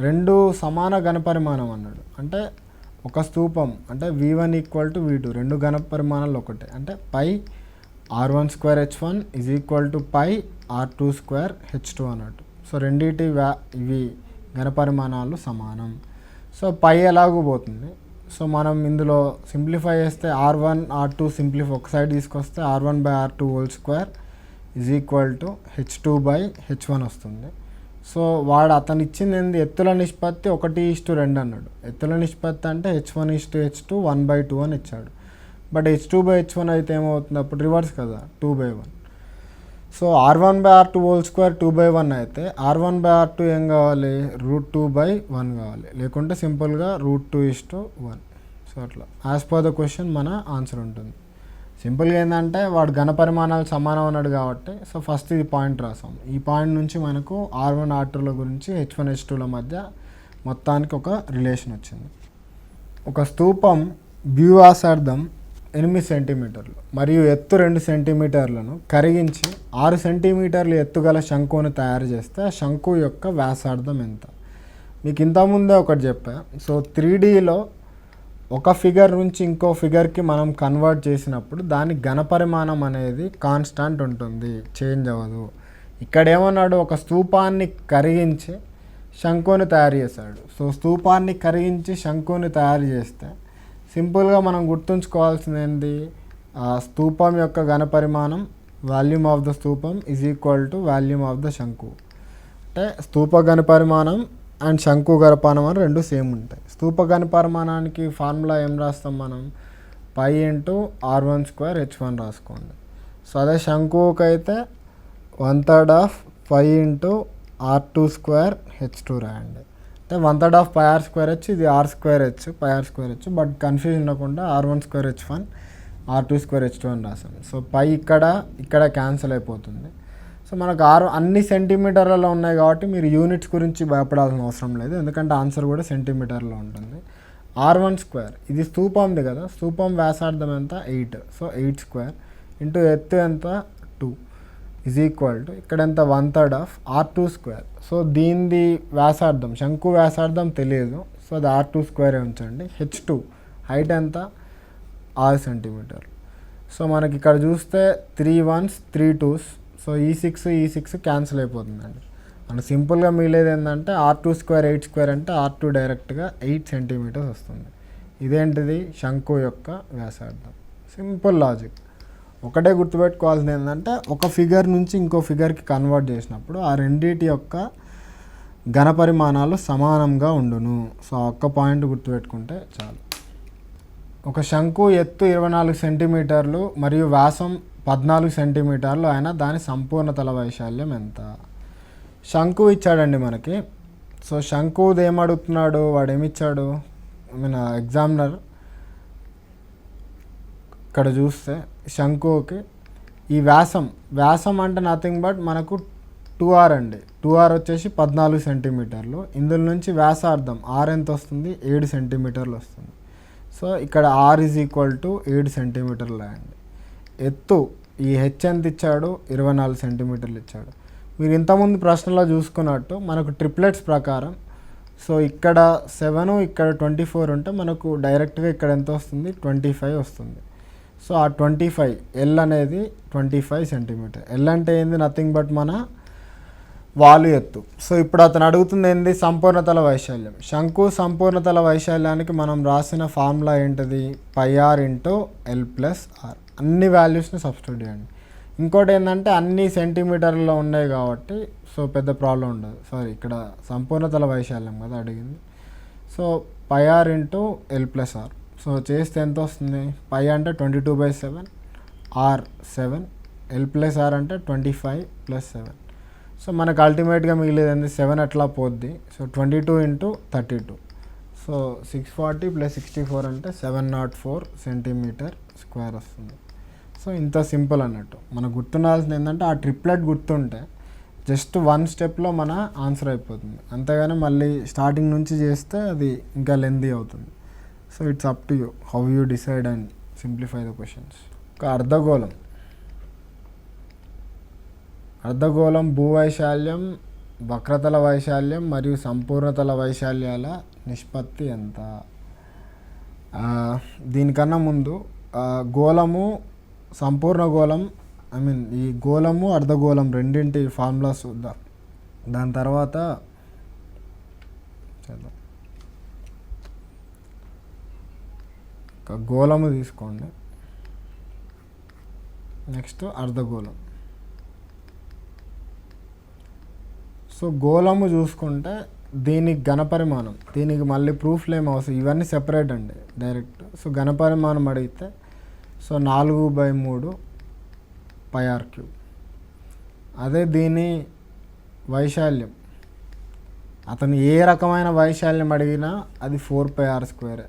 2 సమాన ఘనపరిమాణం అన్నాడు అంటే ఒక స్తూపం అంటే v1 = v2, 2 ఘనపరిమాణాలు ఒకటే. అంటే πr1² h1 = πr2² h2 అన్నట్టు. సో రెండింటి ఇవి ఘనపరిమాణాలు సమానం. సో పై ఎలాగూ పోతుంది. సో మనం ఇందులో సింప్లిఫై చేస్తే r1 r2 సింప్లిఫై ఒక సైడ్ తీసుకొస్తే r1/r2 హోల్ స్క్వేర్ = h2/h1 వస్తుంది. సో అతను ఇచ్చింది ఏంది, ఎత్తుల నిష్పత్తి 1:2 అన్నాడు. ఎత్తుల నిష్పత్తి అంటే h1:h2 1/2 అని ఇచ్చాడు. బట్ h2/h1 అయితే ఏమవుతుంది, అప్పుడు రివర్స్ కదా, 2/1. సో r1/r2 హోల్ స్క్వేర్ 2/1 అయితే r1/r2 ఏం కావాలి, √2/1 కావాలి, లేకుంటే సింపుల్గా √2:1. సో అట్లా యాజ్ పర్ ద క్వశ్చన్ మన ఆన్సర్ ఉంటుంది. సింపుల్గా ఏంటంటే వాడు ఘనపరిమాణాలు సమానం అన్నాడు కాబట్టి, సో ఫస్ట్ ఇది పాయింట్ రాసాం. ఈ పాయింట్ నుంచి మనకు r1 r2ల గురించి h1 h2ల మధ్య మొత్తానికి ఒక రిలేషన్ వచ్చింది. ఒక స్తూపం వ్యాసార్థం 8 సెంటీమీటర్లు మరియు ఎత్తు 2 సెంటీమీటర్లను కరిగించి 6 సెంటీమీటర్లు ఎత్తుగల శంకును తయారు చేస్తే ఆ శంకు యొక్క వ్యాసార్థం ఎంత? మీకు ఇంతకుముందే ఒకటి చెప్పా. సో 3Dలో ఒక ఫిగర్ నుంచి ఇంకో ఫిగర్కి మనం కన్వర్ట్ చేసినప్పుడు దాని ఘనపరిమాణం అనేది కాన్స్టాంట్ ఉంటుంది, చేంజ్ అవ్వదు. ఇక్కడ ఏమన్నాడు, ఒక స్తూపాన్ని కరిగించి శంకుని తయారు చేశాడు. సో స్తూపాన్ని కరిగించి శంకుని తయారు చేస్తే సింపుల్గా మనం గుర్తుంచుకోవాల్సింది ఏంటి, స్తూపం యొక్క ఘనపరిమాణం వాల్యూమ్ ఆఫ్ ద స్తూపం = వాల్యూమ్ ఆఫ్ ద శంకు. అంటే స్తూప ఘనపరిమాణం అండ్ శంకు ఘనపరిమాణం రెండు సేమ్ ఉంటాయి. స్తూప ఘనపరిమాణానికి ఫార్ములా ఏం రాస్తాం మనం, π/r1² h1 రాసుకోండి. సో అదే శంకుకి అయితే 1/3 π/r2² h2 రాయండి. అంటే 1/3 πr²h, ఇది r²h πr²h. బట్ కన్ఫ్యూజన్ ఉండకుండా r1² h1 r2² h2 అని రాసాను. సో పై ఇక్కడ క్యాన్సిల్ అయిపోతుంది. సో మనకు అన్ని సెంటీమీటర్లలో ఉన్నాయి కాబట్టి మీరు యూనిట్స్ గురించి భయపడాల్సిన అవసరం లేదు, ఎందుకంటే ఆన్సర్ కూడా సెంటీమీటర్లో ఉంటుంది. r1² ఇది స్తూపంది కదా, స్తూపం వ్యాసార్థం ఎంత, 8. సో 8² ఇంటూ ఎత్తు ఎంత, 2 ఇక్కడ ఎంత, 1/3 r2². సో దీనిది వ్యాసార్థం, శంకు వ్యాసార్థం తెలియదు, సో అది r2² ఉంచండి. h2 హైట్ ఎంత, 6 సెంటీమీటర్లు. సో మనకి ఇక్కడ చూస్తే 3 1s 3 2s. సో ఈ 6 క్యాన్సిల్ అయిపోతుందండి. మనకు సింపుల్గా మిగిలేది ఏంటంటే r2² 8² అంటే r2 డైరెక్ట్గా 8 సెంటీమీటర్స్ వస్తుంది. ఇదేంటిది, శంకు యొక్క వ్యాసార్థం. Simple logic. ఒకటే గుర్తుపెట్టుకోవాల్సింది ఏంటంటే ఒక ఫిగర్ నుంచి ఇంకో ఫిగర్కి కన్వర్ట్ చేసినప్పుడు ఆ రెండింటి యొక్క ఘనపరిమాణాలు సమానంగా ఉండును. సో ఒక్క పాయింట్ గుర్తుపెట్టుకుంటే చాలు. ఒక శంకు ఎత్తు 24 సెంటీమీటర్లు మరియు వ్యాసం 14 సెంటీమీటర్లు అయినా దాని సంపూర్ణ తల వైశాల్యం ఎంత? శంకు ఇచ్చాడండి మనకి. సో శంకుది ఏమడుగుతున్నాడు, వాడు ఏమిచ్చాడు, ఎగ్జామినర్ ఇక్కడ చూస్తే శంకుకి ఈ వ్యాసం అంటే నథింగ్ బట్ మనకు 2r అండి. 2r వచ్చేసి 14 సెంటీమీటర్లు. ఇందులో నుంచి వ్యాసార్థం r ఎంత వస్తుంది, 7 సెంటీమీటర్లు వస్తుంది. సో ఇక్కడ r ఈజ్ ఈక్వల్ టు 7 సెంటీమీటర్లు అండి. ఎత్తు ఈ h ఎంత ఇచ్చాడు, 24 సెంటీమీటర్లు ఇచ్చాడు. మీరు ఇంతకుముందు ప్రశ్నలో చూసుకున్నట్టు మనకు ట్రిప్లెట్స్ ప్రకారం సో ఇక్కడ 7 ఇక్కడ 24 ఉంటే మనకు డైరెక్ట్గా ఇక్కడ ఎంత వస్తుంది, 25 వస్తుంది. సో ఆ 25 ఎల్ అనేది 25 సెంటీమీటర్. ఎల్ అంటే ఏంది, నథింగ్ బట్ మన వాలు ఎత్తు. సో ఇప్పుడు అతను అడుగుతుంది ఏంది, సంపూర్ణతల వైశాల్యం. శంకు సంపూర్ణతల వైశాల్యానికి మనం రాసిన ఫార్ములా ఏంటిది, πr into L plus are. అన్ని వాల్యూస్ని సబ్స్టిట్యూట్ చేయండి. ఇంకోటి ఏంటంటే అన్ని సెంటీమీటర్లలో ఉన్నాయి కాబట్టి సో పెద్ద ప్రాబ్లం ఉండదు. సారీ, ఇక్కడ సంపూర్ణతల వైశాల్యం కదా అడిగింది. So πr into L plus R. So చేస్తే ఎంత వస్తుంది, π అంటే 22/7, ఆర్ 7, ఎల్ ప్లస్ ఆర్ అంటే 25 + 7. సో మనకు అల్టిమేట్గా మిగిలేదండి 7 అట్లా పోద్ది. So 22 into 32. సో 640 + 64 అంటే 704 సెంటీమీటర్ స్క్వేర్ వస్తుంది. సో ఇంత సింపుల్ అన్నట్టు. మనకు గుర్తుండాల్సింది ఏంటంటే ఆ ట్రిప్లెట్ గుర్తుంటే జస్ట్ 1 స్టెప్లో మన ఆన్సర్ అయిపోతుంది. అంతేగాని మళ్ళీ స్టార్టింగ్ నుంచి చేస్తే అది ఇంకా లెందీ అవుతుంది. So it's up to you how you decide and simplify the questions. ఒక అర్ధగోళం భూవైశాల్యం, వక్రతల వైశాల్యం మరియు సంపూర్ణతల వైశాల్యాల నిష్పత్తి ఎంత? దీనికన్నా ముందు గోళము, సంపూర్ణ గోళం, ఈ గోళము అర్ధగోళం రెండింటి ఫార్ములాస్ చూద్దాం. దాని తర్వాత చేద్దాం. ఒక గోళము తీసుకోండి, నెక్స్ట్ అర్ధగోళం. సో గోళము చూసుకుంటే దీనికి ఘనపరిమాణం, దీనికి మళ్ళీ ప్రూఫ్లు ఏమి అవసరం, ఇవన్నీ సెపరేట్ అండి డైరెక్ట్. సో ఘనపరిమాణం అడిగితే సో 4/3 πr³. అదే దీని వైశాల్యం, అతను ఏ రకమైన వైశాల్యం అడిగినా అది 4πr².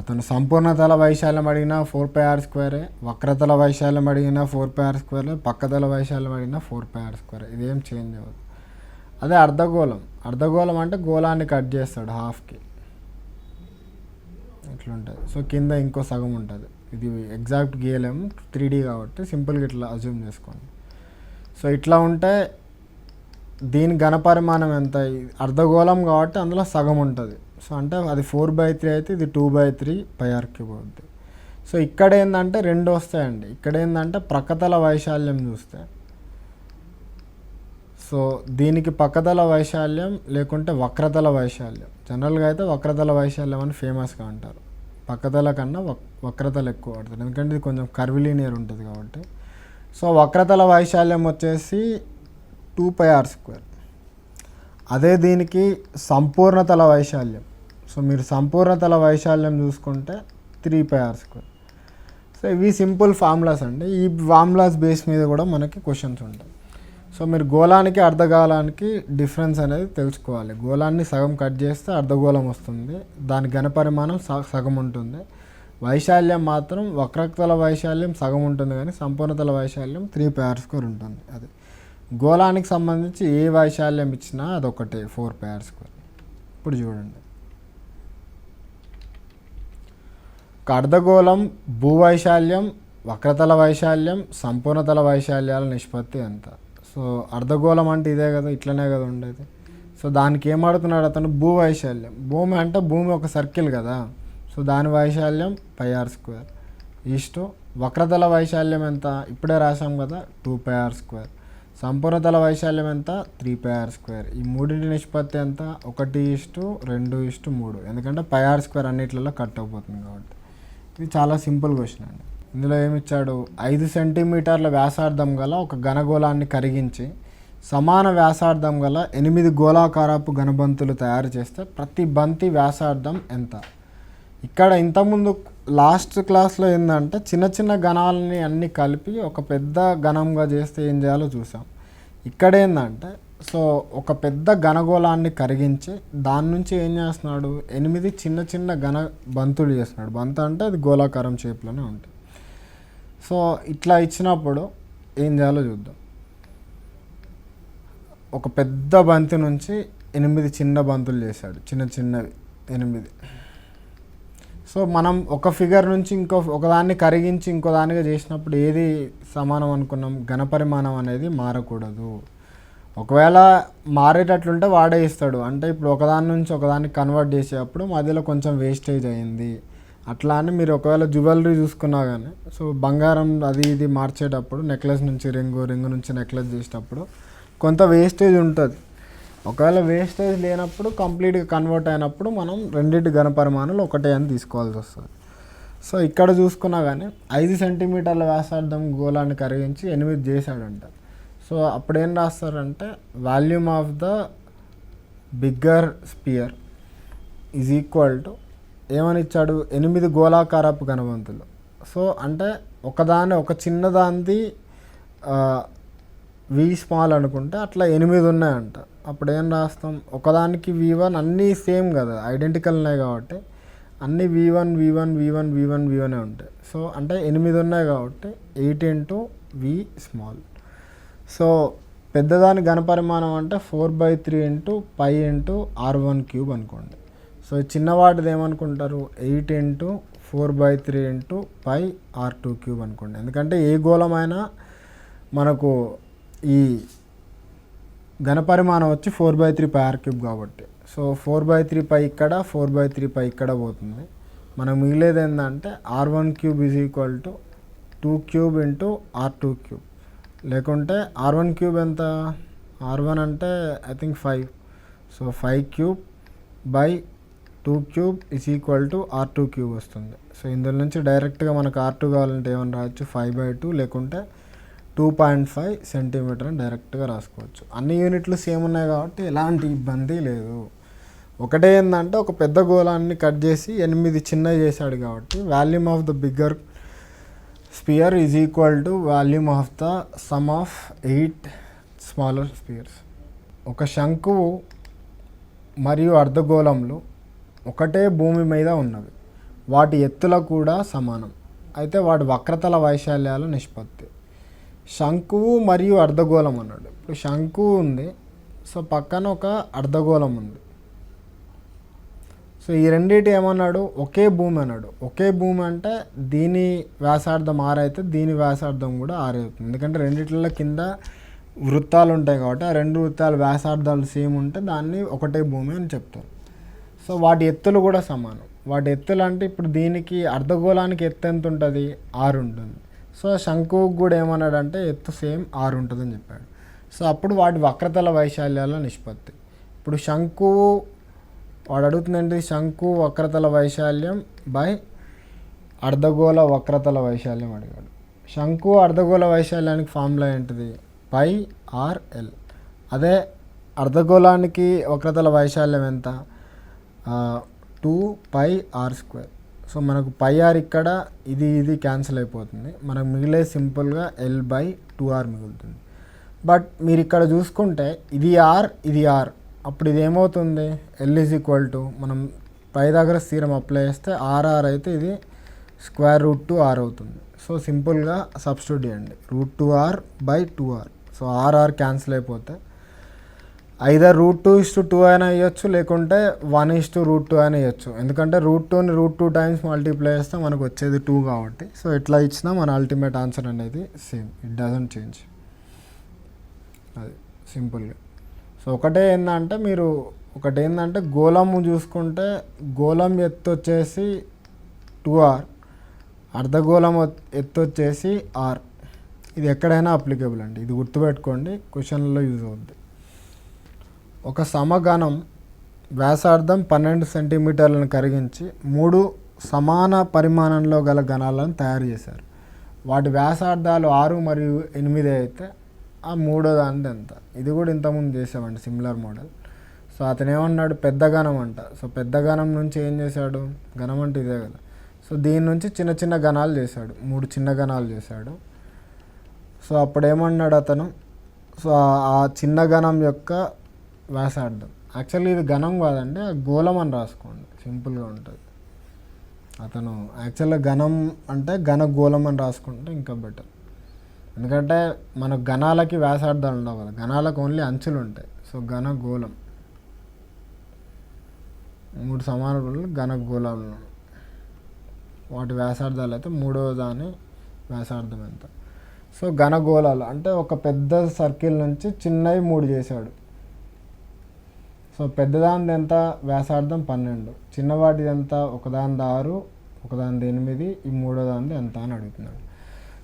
అతను సంపూర్ణతల వైశాల్యం అడిగినా 4πr², వక్రతల వైశాల్యం అడిగినా 4πr², పక్కతల వైశాల్యం అడిగినా 4πr². ఇదేం చేంజ్ అవ్వదు. అదే అర్ధగోళం అంటే గోళాన్ని కట్ చేస్తాడు హాఫ్కి, ఇట్లుంటుంది. సో కింద ఇంకో సగం ఉంటుంది. ఇది ఎగ్జాక్ట్ గీయలేము 3D కాబట్టి సింపుల్గా ఇట్లా అజ్యూమ్ చేసుకోండి. సో ఇట్లా ఉంటే దీని ఘనపరిమాణం ఎంత, అర్ధగోళం కాబట్టి అందులో సగం ఉంటుంది. సో అంటే అది 4/3 అయితే ఇది 2/3 πr³ అవుతుంది. సో ఇక్కడ ఏంటంటే 2 వస్తాయండి. ఇక్కడ ఏంటంటే ప్రక్కతల వైశాల్యం చూస్తే సో దీనికి పక్కతల వైశాల్యం లేకుంటే వక్రతల వైశాల్యం, జనరల్గా అయితే వక్రతల వైశాల్యం అని ఫేమస్గా అంటారు. పక్కతల కన్నా వక్రతలు ఎక్కువ పడుతుంది, ఎందుకంటే ఇది కొంచెం కర్విలీనియర్ ఉంటుంది కాబట్టి. సో వక్రతల వైశాల్యం వచ్చేసి 2πr². అదే దీనికి సంపూర్ణతల వైశాల్యం, సో మీరు సంపూర్ణతల వైశాల్యం చూసుకుంటే 3πr². సో ఇవి సింపుల్ ఫార్ములాస్ అండి. ఈ ఫార్ములాస్ బేస్ మీద కూడా మనకి క్వశ్చన్స్ ఉంటాయి. సో మీరు గోళానికి అర్ధగోళానికి డిఫరెన్స్ అనేది తెలుసుకోవాలి. గోళాన్ని సగం కట్ చేస్తే అర్ధగోళం వస్తుంది, దాని ఘనపరిమాణం సగం ఉంటుంది. వైశాల్యం మాత్రం వక్రతల వైశాల్యం సగం ఉంటుంది కానీ సంపూర్ణతల వైశాల్యం 3πr² ఉంటుంది. అది గోళానికి సంబంధించి ఏ వైశాల్యం ఇచ్చినా అదొకటే 4πr². ఇప్పుడు చూడండి, ఒక అర్ధగోళం భూవైశాల్యం, వక్రతల వైశాల్యం, సంపూర్ణతల వైశాల్యాల నిష్పత్తి ఎంత? సో అర్ధగోళం అంటే ఇదే కదా, ఇట్లనే కదా ఉండేది. సో దానికి ఏమడుతున్నాడు అతను, భూవైశాల్యం. భూమి అంటే భూమి ఒక సర్కిల్ కదా, సో దాని వైశాల్యం πr². ఈస్టు వక్రతల వైశాల్యం ఎంత, ఇప్పుడే రాసాం కదా 2πr². సంపూర్ణతల వైశాల్యం ఎంత, 3πr². ఈ మూడింటి నిష్పత్తి ఎంత, 1:2:3, ఎందుకంటే πr² అన్నిట్లలో కట్ అయిపోతుంది కాబట్టి. ఇది చాలా సింపుల్ క్వశ్చన్ అండి. ఇందులో ఏమిచ్చాడు, 5 సెంటీమీటర్ల వ్యాసార్థం గల ఒక ఘనగోళాన్ని కరిగించి సమాన వ్యాసార్థం గల 8 గోళాకారపు ఘనబంతులు తయారు చేస్తే ప్రతి బంతి వ్యాసార్థం ఎంత? ఇక్కడ ఇంతకుముందు లాస్ట్ క్లాస్లో ఏంటంటే చిన్న చిన్న ఘనాలని అన్నీ కలిపి ఒక పెద్ద ఘనంగా చేస్తే ఏం చేయాలో చూసాం. ఇక్కడ ఏంటంటే సో ఒక పెద్ద ఘనగోళాన్ని కరిగించి దాని నుంచి ఏం చేస్తున్నాడు, 8 చిన్న చిన్న ఘన బంతులు చేస్తున్నాడు. బంతు అంటే అది గోళాకారం షేప్లోనే ఉంటుంది. సో ఇట్లా ఇచ్చినప్పుడు ఏం చేయాలో చూద్దాం. ఒక పెద్ద బంతి నుంచి 8 చిన్న బంతులు చేశాడు, చిన్న చిన్నవి 8. సో మనం ఒక ఫిగర్ నుంచి ఒకదాన్ని కరిగించి ఇంకో దానిగా చేసినప్పుడు ఏది సమానం అనుకున్నాం, ఘనపరిమాణం అనేది మారకూడదు. ఒకవేళ మారేటట్లుంటే వాడే ఇస్తాడు. అంటే ఇప్పుడు ఒకదాని నుంచి ఒకదాన్ని కన్వర్ట్ చేసేటప్పుడు మధ్యలో కొంచెం వేస్టేజ్ అయింది అట్లా అని మీరు ఒకవేళ జ్యువెలరీ చూసుకున్నా కానీ, సో బంగారం అది ఇది మార్చేటప్పుడు నెక్లెస్ నుంచి రింగు నుంచి నెక్లెస్ చేసేటప్పుడు కొంత వేస్టేజ్ ఉంటుంది. ఒకవేళ వేస్టేజ్ లేనప్పుడు కంప్లీట్గా కన్వర్ట్ అయినప్పుడు మనం రెండింటి ఘనపరిమాణాలు ఒకటే అని తీసుకోవాల్సి వస్తుంది. సో ఇక్కడ చూసుకున్నా కానీ 5 సెంటీమీటర్ల వ్యాసార్థం గోళాన్ని కరిగించి 8 చేశాడంట. సో అప్పుడు ఏం రాస్తారంటే volume of the bigger sphere is equal to ఏమని ఇచ్చాడు, 8 గోళాకారపు ఘనబంతులు. సో అంటే ఒక చిన్నదాంది వి స్మాల్ అనుకుంటే అట్లా 8 ఉన్నాయంట. అప్పుడు ఏం రాస్తాం, ఒకదానికి V1 అన్నీ సేమ్ కదా, ఐడెంటికల్ ఉన్నాయి కాబట్టి అన్నీ V1 ఉంటాయి. సో అంటే 8 ఉన్నాయి కాబట్టి 8 ఇంటూ V స్మాల్. సో పెద్దదాని ఘనపరిమాణం అంటే 4/3 ఇంటూ పై ఇంటూ R1³ అనుకోండి. సో చిన్నవాటిది ఏమనుకుంటారు, 8 ఇంటూ 4/3 ఇంటూ పై R2³ అనుకోండి. ఎందుకంటే ఏ గోళమైనా మనకు ఈ ఘనపరిమాణం వచ్చి 4/3 పై R³ కాబట్టి, సో 4/3 పై ఇక్కడ 4/3 పై ఇక్కడ పోతుంది. మనకు మిగిలేది ఏంటంటే R1³ is equal to 2³ into R2³. లేకుంటే R1³ ఎంత, R1 అంటే I think 5. So 5³ by 2³ is equal to R2³ వస్తుంది. సో ఇందులో నుంచి డైరెక్ట్గా మనకు R2 కావాలంటే ఏమని రాయొచ్చు, 5/2 లేకుంటే 2.5 సెంటీమీటర్ అని డైరెక్ట్గా రాసుకోవచ్చు. అన్ని యూనిట్లు సేమ్ ఉన్నాయి కాబట్టి ఎలాంటి ఇబ్బంది లేదు. ఒకటే ఏంటంటే ఒక పెద్ద గోళాన్ని కట్ చేసి 8 చిన్నవి చేశాడు కాబట్టి volume of the bigger sphere is equal to volume of the sum of 8 smaller spheres. ఒక శంకువు మరియు అర్ధగోళంలో ఒకటే భూమి మీద ఉన్నవి, వాటి ఎత్తుల కూడా సమానం, అయితే వాటి వక్రతల వైశాల్యాల నిష్పత్తి. శంకువు మరియు అర్ధగోళం అన్నాడు. ఇప్పుడు శంకువు ఉంది, సో పక్కన ఒక అర్ధగోళం ఉంది. సో ఈ రెండింటి ఏమన్నాడు, ఒకే భూమి అన్నాడు. ఒకే భూమి అంటే దీని వ్యాసార్థం 6 అయితే దీని వ్యాసార్థం కూడా 6 అవుతుంది. ఎందుకంటే రెండిట్లలో కింద వృత్తాలు ఉంటాయి కాబట్టి ఆ 2 వృత్తాల వ్యాసార్థాలు సేమ్ ఉంటే దాన్ని ఒకటే భూమి అని చెప్తారు. సో వాటి ఎత్తులు కూడా సమానం. వాటి ఎత్తులు అంటే ఇప్పుడు దీనికి అర్ధగోళానికి ఎత్తు ఎంత ఉంటుంది, 6 ఉంటుంది. సో శంకువుకు కూడా ఏమన్నాడంటే ఎత్తు సేమ్ 6 ఉంటుందని చెప్పాడు. సో అప్పుడు వాటి వక్రతల వైశాల్యాల నిష్పత్తి. ఇప్పుడు శంకువు వాడు అడుగుతుందండి, శంకు వక్రతల వైశాల్యం బై అర్ధగోళ వక్రతల వైశాల్యం అడిగాడు. శంకు అర్ధగోళ వైశాల్యానికి ఫార్ములా ఏంటిది, πr/l. అదే అర్ధగోళానికి వక్రతల వైశాల్యం ఎంత, 2πr². సో మనకు πr ఇక్కడ ఇది క్యాన్సిల్ అయిపోతుంది, మనకు మిగిలే సింపుల్గా L/2r మిగులుతుంది. బట్ మీరు ఇక్కడ చూసుకుంటే ఇది r ఇది r, అప్పుడు ఇది ఏమవుతుంది, L ఈజ్ ఈక్వల్ టు మనం పైథాగరస్ థీరం అప్లై చేస్తే r అయితే ఇది √2r అవుతుంది. సో సింపుల్గా సబ్స్టిట్యూట్ చేయండి, √2r/2r. సో r క్యాన్సిల్ అయిపోతే ఐదర్ √2:2 అయినా ఇవ్వచ్చు, లేకుంటే 1:√2 అయినా ఇవ్వచ్చు. ఎందుకంటే √2ని √2 టైమ్స్ మల్టిప్లై చేస్తే మనకు వచ్చేది 2 కాబట్టి. సో ఎట్లా ఇచ్చినా మన అల్టిమేట్ ఆన్సర్ అనేది సేమ్, ఇట్ డజంట్ చేంజ్. అది సింపుల్గా. సో ఒకటే ఏంటంటే గోళము చూసుకుంటే గోళం ఎత్తు వచ్చేసి 2r, అర్ధగోళం ఎత్తు వచ్చేసి r. ఇది ఎక్కడైనా అప్లికేబుల్ అండి, ఇది గుర్తుపెట్టుకోండి, క్వశ్చన్లలో యూజ్ అవుద్ది. ఒక సమఘనం వ్యాసార్థం 12 సెంటీమీటర్లను కరిగించి 3 సమాన పరిమాణంలో గల ఘనాలను తయారు చేశారు. వాటి వ్యాసార్థాలు 6 మరియు 8 అయితే ఆ మూడో దానిది ఎంత. ఇది కూడా ఇంతకుముందు చేసామండి సిమిలర్ మోడల్. సో అతను ఏమన్నాడు, పెద్ద గణం అంట. సో పెద్ద గణం నుంచి ఏం చేశాడు, గణం అంటే ఇదే కదా. సో దీని నుంచి చిన్న చిన్న గణాలు చేశాడు, 3 చిన్న గణాలు చేశాడు. సో అప్పుడు ఏమన్నాడు అతను, సో ఆ చిన్న గణం యొక్క వ్యాసార్థం, యాక్చువల్లీ ఇది గణం కాదండి, ఆ గోళం అని రాసుకోండి, సింపుల్గా ఉంటుంది. అతను యాక్చువల్గా గణం అంటే ఘన గోళం అని రాసుకుంటే ఇంకా బెటర్. ఎందుకంటే మన గణాలకి వ్యాసార్థాలు ఉండవు కదా, గణాలకు ఓన్లీ అంచులు ఉంటాయి. సో ఘన గోళం 3 సమాన ఘన గోళాలు, వాటి వ్యాసార్థాలు అయితే మూడవ దాని వ్యాసార్థం ఎంత. సో ఘన గోళాలు అంటే ఒక పెద్ద సర్కిల్ నుంచి చిన్నవి 3 చేశాడు. సో పెద్దదానిది ఎంత, వ్యాసార్థం 12, చిన్నవాటిది ఎంత, ఒకదానిది 6, ఒకదానిది 8, ఈ మూడో దానిది ఎంత అని అడుగుతున్నాడు.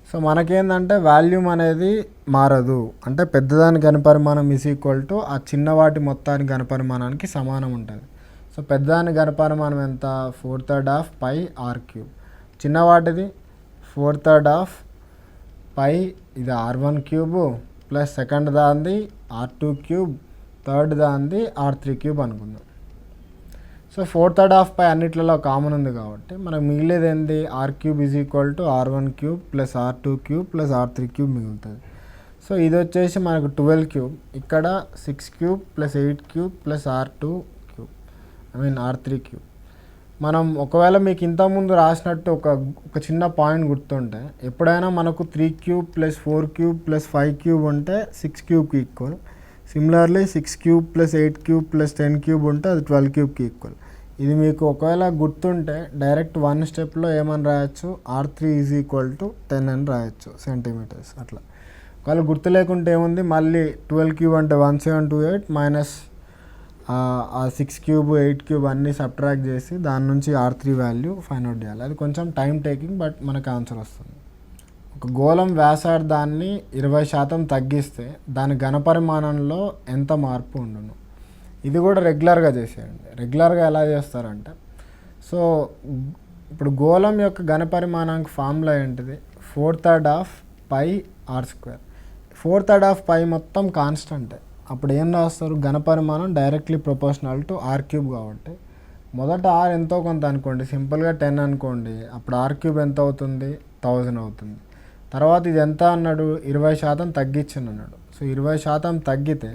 సో మనకేందంటే వాల్యూమ్ అనేది మారదు, అంటే పెద్దదాని ఘనపరిమాణం ఈజ్ ఈక్వల్ టు ఆ చిన్నవాటి మొత్తాన్ని ఘనపరిమాణానికి సమానం ఉంటుంది. సో పెద్దదాని ఘనపరిమాణం ఎంత, 4/3 ఆఫ్ పై ఆర్ క్యూబ్, చిన్నవాటిది 4/3 ఆఫ్ పై, ఇది r1 క్యూబ్ ప్లస్ సెకండ్ దానిది r2 క్యూబ్, థర్డ్ దానిది r3 క్యూబ్ అనుకుందాం. సో 4/3 ఆఫ్ పై అన్నిట్లలో కామన్ ఉంది కాబట్టి మనకు మిగిలేది ఏంది, r cube is equal to r1 cube plus r2 cube plus r3 cube మిగులుతుంది. సో ఇది వచ్చేసి మనకు 12 క్యూబ్, ఇక్కడ 6 cube plus 8 cube plus r2 cube, r3 cube. మనం ఒకవేళ మీకు ఇంతకుముందు రాసినట్టు ఒక చిన్న పాయింట్ గుర్తుంటే, ఎప్పుడైనా మనకు 3 cube plus 4 cube plus 5 cube ఉంటే 6 క్యూబ్కి equal. Similarly 6 cube plus 8 cube plus 10 cube ఉంటే అది 12 క్యూబ్కి ఈక్వల్. ఇది మీకు ఒకవేళ గుర్తుంటే డైరెక్ట్ 1 స్టెప్లో ఏమని రాయొచ్చు, r3 ఈజ్ ఈక్వల్ టు 10 అని రాయొచ్చు సెంటీమీటర్స్. అట్లా ఒకవేళ గుర్తు లేకుంటే ఏముంది, మళ్ళీ 12 క్యూబ్ అంటే 1728 మైనస్ ఆ 6 క్యూబ్ 8 క్యూబ్ అన్నీ సబ్ట్రాక్ట్ చేసి దాని నుంచి r3 వాల్యూ ఫైండ్ అవుట్ చేయాలి. అది కొంచెం టైం టేకింగ్, బట్ మనకు ఆన్సర్ వస్తుంది. ఒక గోళం వ్యాసార్థాన్ని 20% తగ్గిస్తే దాని ఘనపరిమాణంలో ఎంత మార్పు ఉండును. ఇది కూడా రెగ్యులర్గా చేసేయండి. రెగ్యులర్గా ఎలా చేస్తారంటే, సో ఇప్పుడు గోళం యొక్క ఘనపరిమాణానికి ఫార్ములా ఏంటిది, 4/3 of pi R square. 4/3 of pi మొత్తం కాన్స్టెంటే. అప్పుడు ఏం రాస్తారు, ఘనపరిమాణం directly proportional to r cube కాబట్టి మొదట r ఎంతో కొంత అనుకోండి, సింపుల్గా 10 అనుకోండి, అప్పుడు r క్యూబ్ ఎంత అవుతుంది, 1000 అవుతుంది. తర్వాత ఇది ఎంత అన్నాడు, 20% తగ్గించను అన్నాడు. సో 20% తగ్గితే,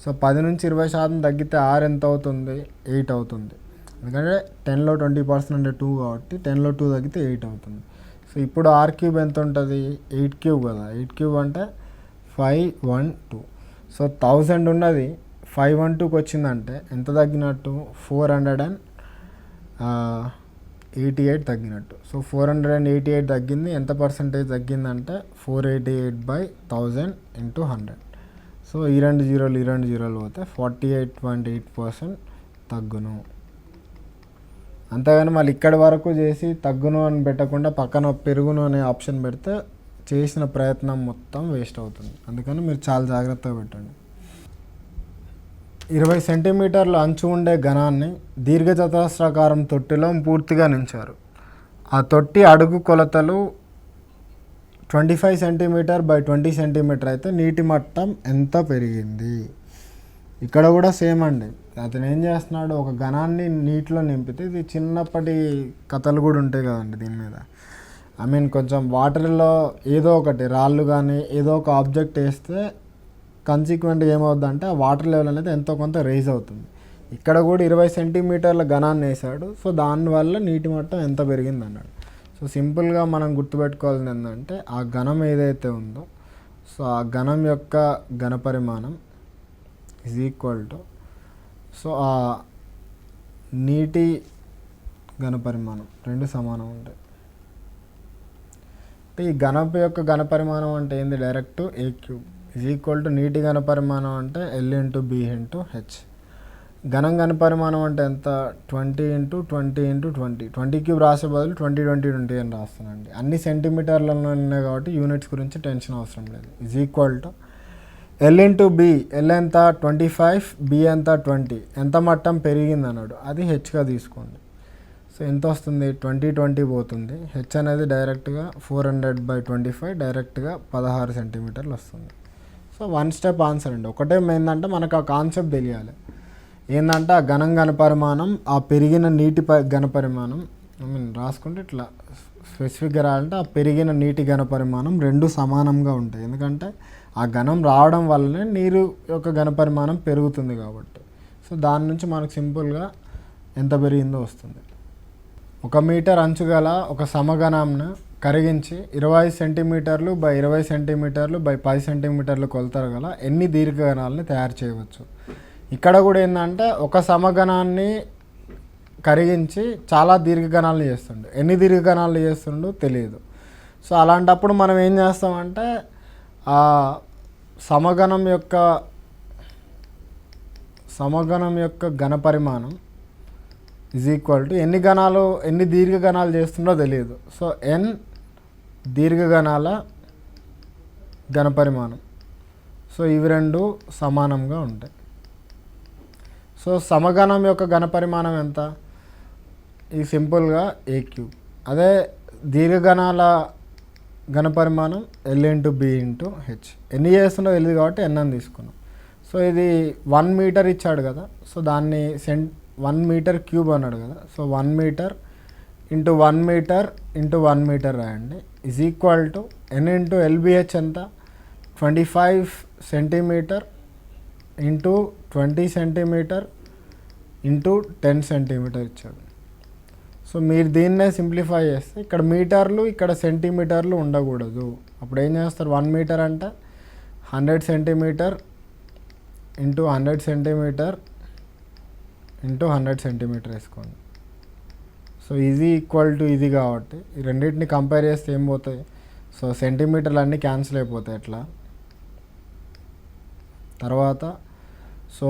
సో 10 నుంచి 20% తగ్గితే r ఎంత అవుతుంది, 8 అవుతుంది. ఎందుకంటే 10లో 20% అంటే 2 కాబట్టి 10లో 2 తగ్గితే 8 అవుతుంది. సో ఇప్పుడు r క్యూబ్ ఎంత ఉంటుంది, 8 క్యూబ్ కదా, 8 క్యూబ్ అంటే 512. సో 1000 ఉన్నది 512కి వచ్చిందంటే ఎంత తగ్గినట్టు, 488 తగ్గినట్టు. సో 488 తగ్గింది, ఎంత పర్సెంటేజ్ తగ్గిందంటే 488/1000 × 100. సో ఈ 2 జీరోలు పోతే 48.8% తగ్గును. అంతేగాని మళ్ళీ ఇక్కడి వరకు చేసి తగ్గును అని పెట్టకుండా పక్కన పెరుగును అనే ఆప్షన్ పెడితే చేసిన ప్రయత్నం మొత్తం వేస్ట్ అవుతుంది. అందుకని మీరు చాలా జాగ్రత్తగా పెట్టండి. 20 సెంటీమీటర్ల అంచు ఉండే ఘనాన్ని దీర్ఘచతురస్రాకారం తొట్టిలో పూర్తిగా నించారు. ఆ తొట్టి అడుగు కొలతలు 25 సెంటీమీటర్ బై 20 సెంటీమీటర్ అయితే నీటి మట్టం ఎంత పెరిగింది. ఇక్కడ కూడా సేమ్ అండి. అతను ఏం చేస్తున్నాడు, ఒక ఘనాన్ని నీటిలో నింపితే, ఇది చిన్నప్పటి కథలు కూడా ఉంటాయి కదండి దీని మీద. కొంచెం వాటర్లో ఏదో ఒకటి రాళ్ళు కానీ ఏదో ఒక ఆబ్జెక్ట్ వేస్తే కన్సిక్వెంట్గా ఏమవుద్దంటే ఆ వాటర్ లెవెల్ అనేది ఎంతో కొంత రైజ్ అవుతుంది. ఇక్కడ కూడా 20 సెంటీమీటర్ల ఘనాన్ని వేసాడు. సో దానివల్ల నీటి మట్టం ఎంత పెరిగింది అన్నాడు. సో సింపుల్గా మనం గుర్తుపెట్టుకోవాల్సింది ఏంటంటే, ఆ ఘనం ఏదైతే ఉందో, సో ఆ ఘనం యొక్క ఘనపరిమాణం ఈజ్ ఈక్వల్ టు, సో ఆ నీటి ఘనపరిమాణం రెండు సమానం ఉంటాయి. ఈ ఘనపు యొక్క ఘనపరిమాణం అంటే ఏంది, direct a cube is equal to నీటి ఘనపరిమాణం అంటే L × B × H. ఘనం ఘనపరిమాణం అంటే ఎంత, 20 × 20 × 20. 20 క్యూబ్ రాసే బదులు 20 20 20 అని రాస్తానండి. అన్ని సెంటీమీటర్లలో ఉన్నాయి కాబట్టి యూనిట్స్ గురించి టెన్షన్ అవసరం లేదు. Is equal to L × B. L ఎంత 25, B ఎంత 20. ఎంత మట్టం పెరిగింది అన్నాడు, అది హెచ్గా తీసుకోండి. సో ఎంత వస్తుంది 20 పోతుంది. హెచ్ అనేది డైరెక్ట్గా 400/25 డైరెక్ట్గా 16 సెంటీమీటర్లు వస్తుంది. సో వన్ స్టెప్ ఆన్సర్ అండి. ఒకటే ఏంటంటే మనకు ఆ కాన్సెప్ట్ తెలియాలి. ఏంటంటే ఆ ఘనం ఘనపరిమాణం, ఆ పెరిగిన నీటి ఘనపరిమాణం, రాసుకుంటే ఇట్లా స్పెసిఫిక్గా రాయాలంటే ఆ పెరిగిన నీటి ఘనపరిమాణం రెండు సమానంగా ఉంటాయి. ఎందుకంటే ఆ ఘనం రావడం వల్లనే నీరు యొక్క ఘనపరిమాణం పెరుగుతుంది కాబట్టి. సో దాని నుంచి మనకు సింపుల్గా ఎంత పెరిగిందో వస్తుంది. 1 మీటర్ అంచు గల ఒక సమఘనాన్ని కరిగించి 20 సెంటీమీటర్లు బై 20 సెంటీమీటర్లు బై 10 సెంటీమీటర్లు కొలతలు గల ఎన్ని దీర్ఘఘనాలని తయారు చేయవచ్చు. ఇక్కడ కూడా ఏంటంటే ఒక సమఘనాన్ని కరిగించి చాలా దీర్ఘఘనాలను చేస్తుండే, ఎన్ని దీర్ఘఘనాలు చేస్తుండో తెలియదు. సో అలాంటప్పుడు మనం ఏం చేస్తామంటే ఆ సమఘనం యొక్క ఘనపరిమాణం ఈజ్ ఈక్వల్ టు ఎన్ని దీర్ఘఘనాలు చేస్తుండో తెలియదు. సో ఎన్ దీర్ఘఘనాల ఘనపరిమాణం. సో ఇవి రెండు సమానంగా ఉంటాయి. సో సమఘనం యొక్క ఘనపరిమాణం ఎంత? ఈ సింపుల్గా ఏ క్యూబ్. అదే దీర్ఘఘనాల ఘనపరిమాణం L/B/H. ఎన్ని చేస్తుండో తెలియదు కాబట్టి ఎన్ అని తీసుకున్నాం. సో ఇది 1 మీటర్ ఇచ్చాడు కదా, సో దాన్ని 1 మీటర్ క్యూబ్ అన్నాడు కదా. So 1 metre into 1 metre into 1 metre రాయండి. Is equal to N into LBH ఎంత? 25 centimetre into 20 centimetre into 10 centimetre ఇచ్చాడు. సో మీరు దీన్నే సింప్లిఫై చేస్తే ఇక్కడ మీటర్లు ఇక్కడ సెంటీమీటర్లు ఉండకూడదు. అప్పుడు ఏం చేస్తారు? 1 మీటర్ అంటే 100 centimetre into 100 centimetre into 100 centimetre వేసుకోండి. సో ఈజీ ఈక్వల్ టు ఇది కాబట్టి ఈ రెండింటిని కంపేర్ చేస్తే ఏం పోతాయి? సో సెంటీమీటర్లు అన్నీ క్యాన్సిల్ అయిపోతాయి ఎట్లా. తర్వాత సో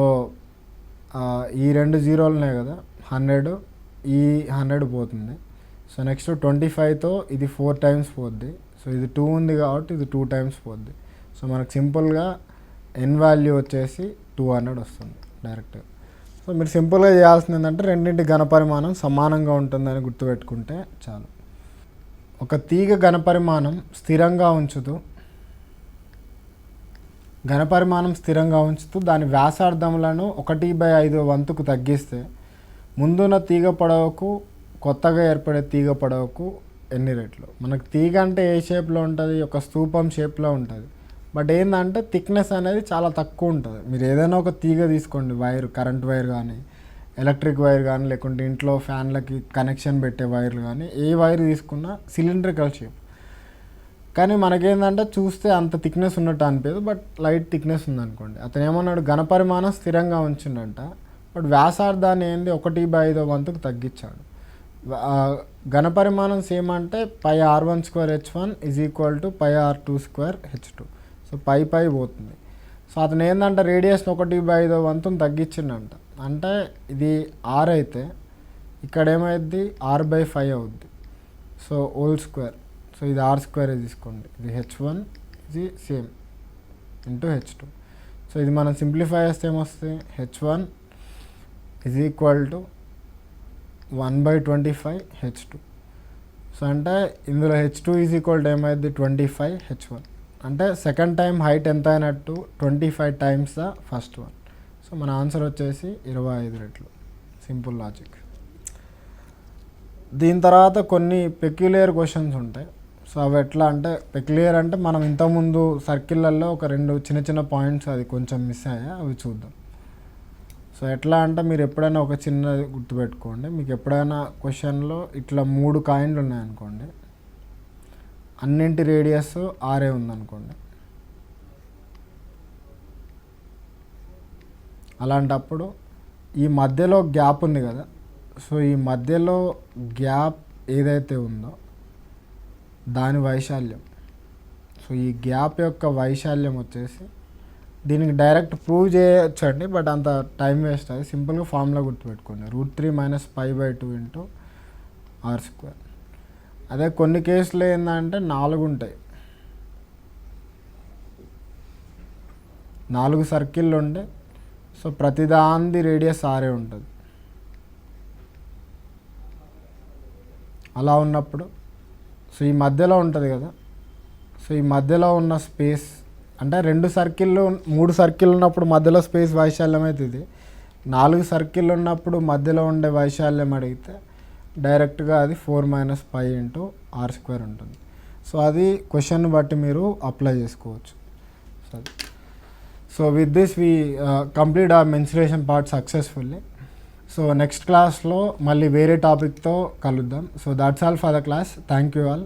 ఈ 2 జీరోలు ఉన్నాయి కదా, 100 ఈ 100 పోతుంది. సో నెక్స్ట్ 25తో ఇది 4 టైమ్స్ పోద్ది. సో ఇది 2 ఉంది కాబట్టి ఇది 2 టైమ్స్ పోద్ది. సో మనకు సింపుల్గా ఎన్ వాల్యూ వచ్చేసి 200 వస్తుంది డైరెక్ట్గా. సో మీరు సింపుల్గా చేయాల్సింది ఏంటంటే రెండింటి ఘనపరిమాణం సమానంగా ఉంటుందని గుర్తుపెట్టుకుంటే చాలు. ఒక తీగ ఘనపరిమాణం స్థిరంగా ఉంచుతూ దాని వ్యాసార్థములను 1/5 వంతుకు తగ్గిస్తే ముందున్న తీగ పొడవుకు కొత్తగా ఏర్పడే తీగ పొడవుకు ఎన్ని రెట్లు? మనకు తీగ అంటే ఏ షేప్లో ఉంటుంది? ఒక స్తూపం షేప్లో ఉంటుంది. బట్ ఏంటంటే థిక్నెస్ అనేది చాలా తక్కువ ఉంటుంది. మీరు ఏదైనా ఒక తీగ తీసుకోండి, వైర్, కరెంట్ వైర్ కానీ, ఎలక్ట్రిక్ వైర్ కానీ, లేకుంటే ఇంట్లో ఫ్యాన్లకి కనెక్షన్ పెట్టే వైర్లు కానీ, ఏ వైర్ తీసుకున్నా సిలిండ్రికల్ షేప్. కానీ మనకేంటంటే చూస్తే అంత థిక్నెస్ ఉన్నట్టు అనిపించదు, బట్ లైట్ థిక్నెస్ ఉందనుకోండి. అతను ఏమన్నాడు? ఘనపరిమాణం స్థిరంగా ఉంచిండంట, బట్ వ్యాసార్థాన్ని ఏంది 1/5 వంతుకు తగ్గించాడు. ఘనపరిమాణం సేమ్ అంటే πr1² is equal to πr2² so pi పోతుంది. సో అతను ఏంటంటే రేడియస్ని 1/5 వంతును తగ్గించిండంట. అంటే ఇది r అయితే ఇక్కడ ఏమైద్ది? r/5 అవుద్ది. So whole square. సో ఇది r² తీసుకోండి, ఇది H1 ఇది సేమ్ ఇంటూ H2. సో ఇది మనం సింప్లిఫై చేస్తే ఏమొస్తుంది? H1 is equal to 1/25 H2. So అంటే ఇందులో H2 ఈజ్ ఈక్వల్ టు ఏమైంది? 25 H1. అంటే సెకండ్ టైం హైట్ ఎంత అయినట్టు? 25 times the first one. So మన ఆన్సర్ వచ్చేసి 25 రెట్లు. Simple logic. దీని తర్వాత కొన్ని పెక్యులియర్ క్వశ్చన్స్ ఉంటాయి. సో అవి ఎట్లా అంటే, పెక్యులియర్ అంటే మనం ఇంతకుముందు సర్కిళ్ళల్లో ఒక 2 చిన్న పాయింట్స్ అది కొంచెం మిస్ అయ్యాయి, అవి చూద్దాం. సో ఎట్లా అంటే మీరు ఎప్పుడైనా ఒక చిన్నది గుర్తుపెట్టుకోండి. మీకు ఎప్పుడైనా క్వశ్చన్లో ఇట్లా 3 కాయిన్లు ఉన్నాయనుకోండి, అన్నింటి రేడియస్ ఆరే ఉందనుకోండి. అలాంటప్పుడు ఈ మధ్యలో గ్యాప్ ఉంది కదా, సో ఈ మధ్యలో గ్యాప్ ఏదైతే ఉందో దాని వైశాల్యం. సో ఈ గ్యాప్ యొక్క వైశాల్యం వచ్చేసి దీనికి డైరెక్ట్ ప్రూవ్ చేయొచ్చండి, బట్ అంత టైం వేస్ట్ అది. సింపుల్గా ఫార్ములా గుర్తుపెట్టుకోండి, √3 - π/2 ఇంటూ r². అదే కొన్ని కేసులు ఏంటంటే 4 ఉంటాయి, 4 సర్కిళ్ళు ఉండే. సో ప్రతిదాంది రేడియస్ ఆరే ఉంటుంది. అలా ఉన్నప్పుడు సో ఈ మధ్యలో ఉంటుంది కదా, సో ఈ మధ్యలో ఉన్న స్పేస్ అంటే 2 సర్కిళ్ళు 3 సర్కిల్ ఉన్నప్పుడు మధ్యలో స్పేస్ వైశాల్యం అవుతుంది. 4 సర్కిల్ ఉన్నప్పుడు మధ్యలో ఉండే వైశాల్యం అడిగితే డైరెక్ట్గా అది 4 - π × r² ఉంటుంది. సో అది క్వశ్చన్ బట్టి మీరు అప్లై చేసుకోవచ్చు. So with this we complete our mensuration part successfully. So next క్లాస్లో మళ్ళీ వేరే టాపిక్తో కలుద్దాం. So that's all for the class. Thank you all.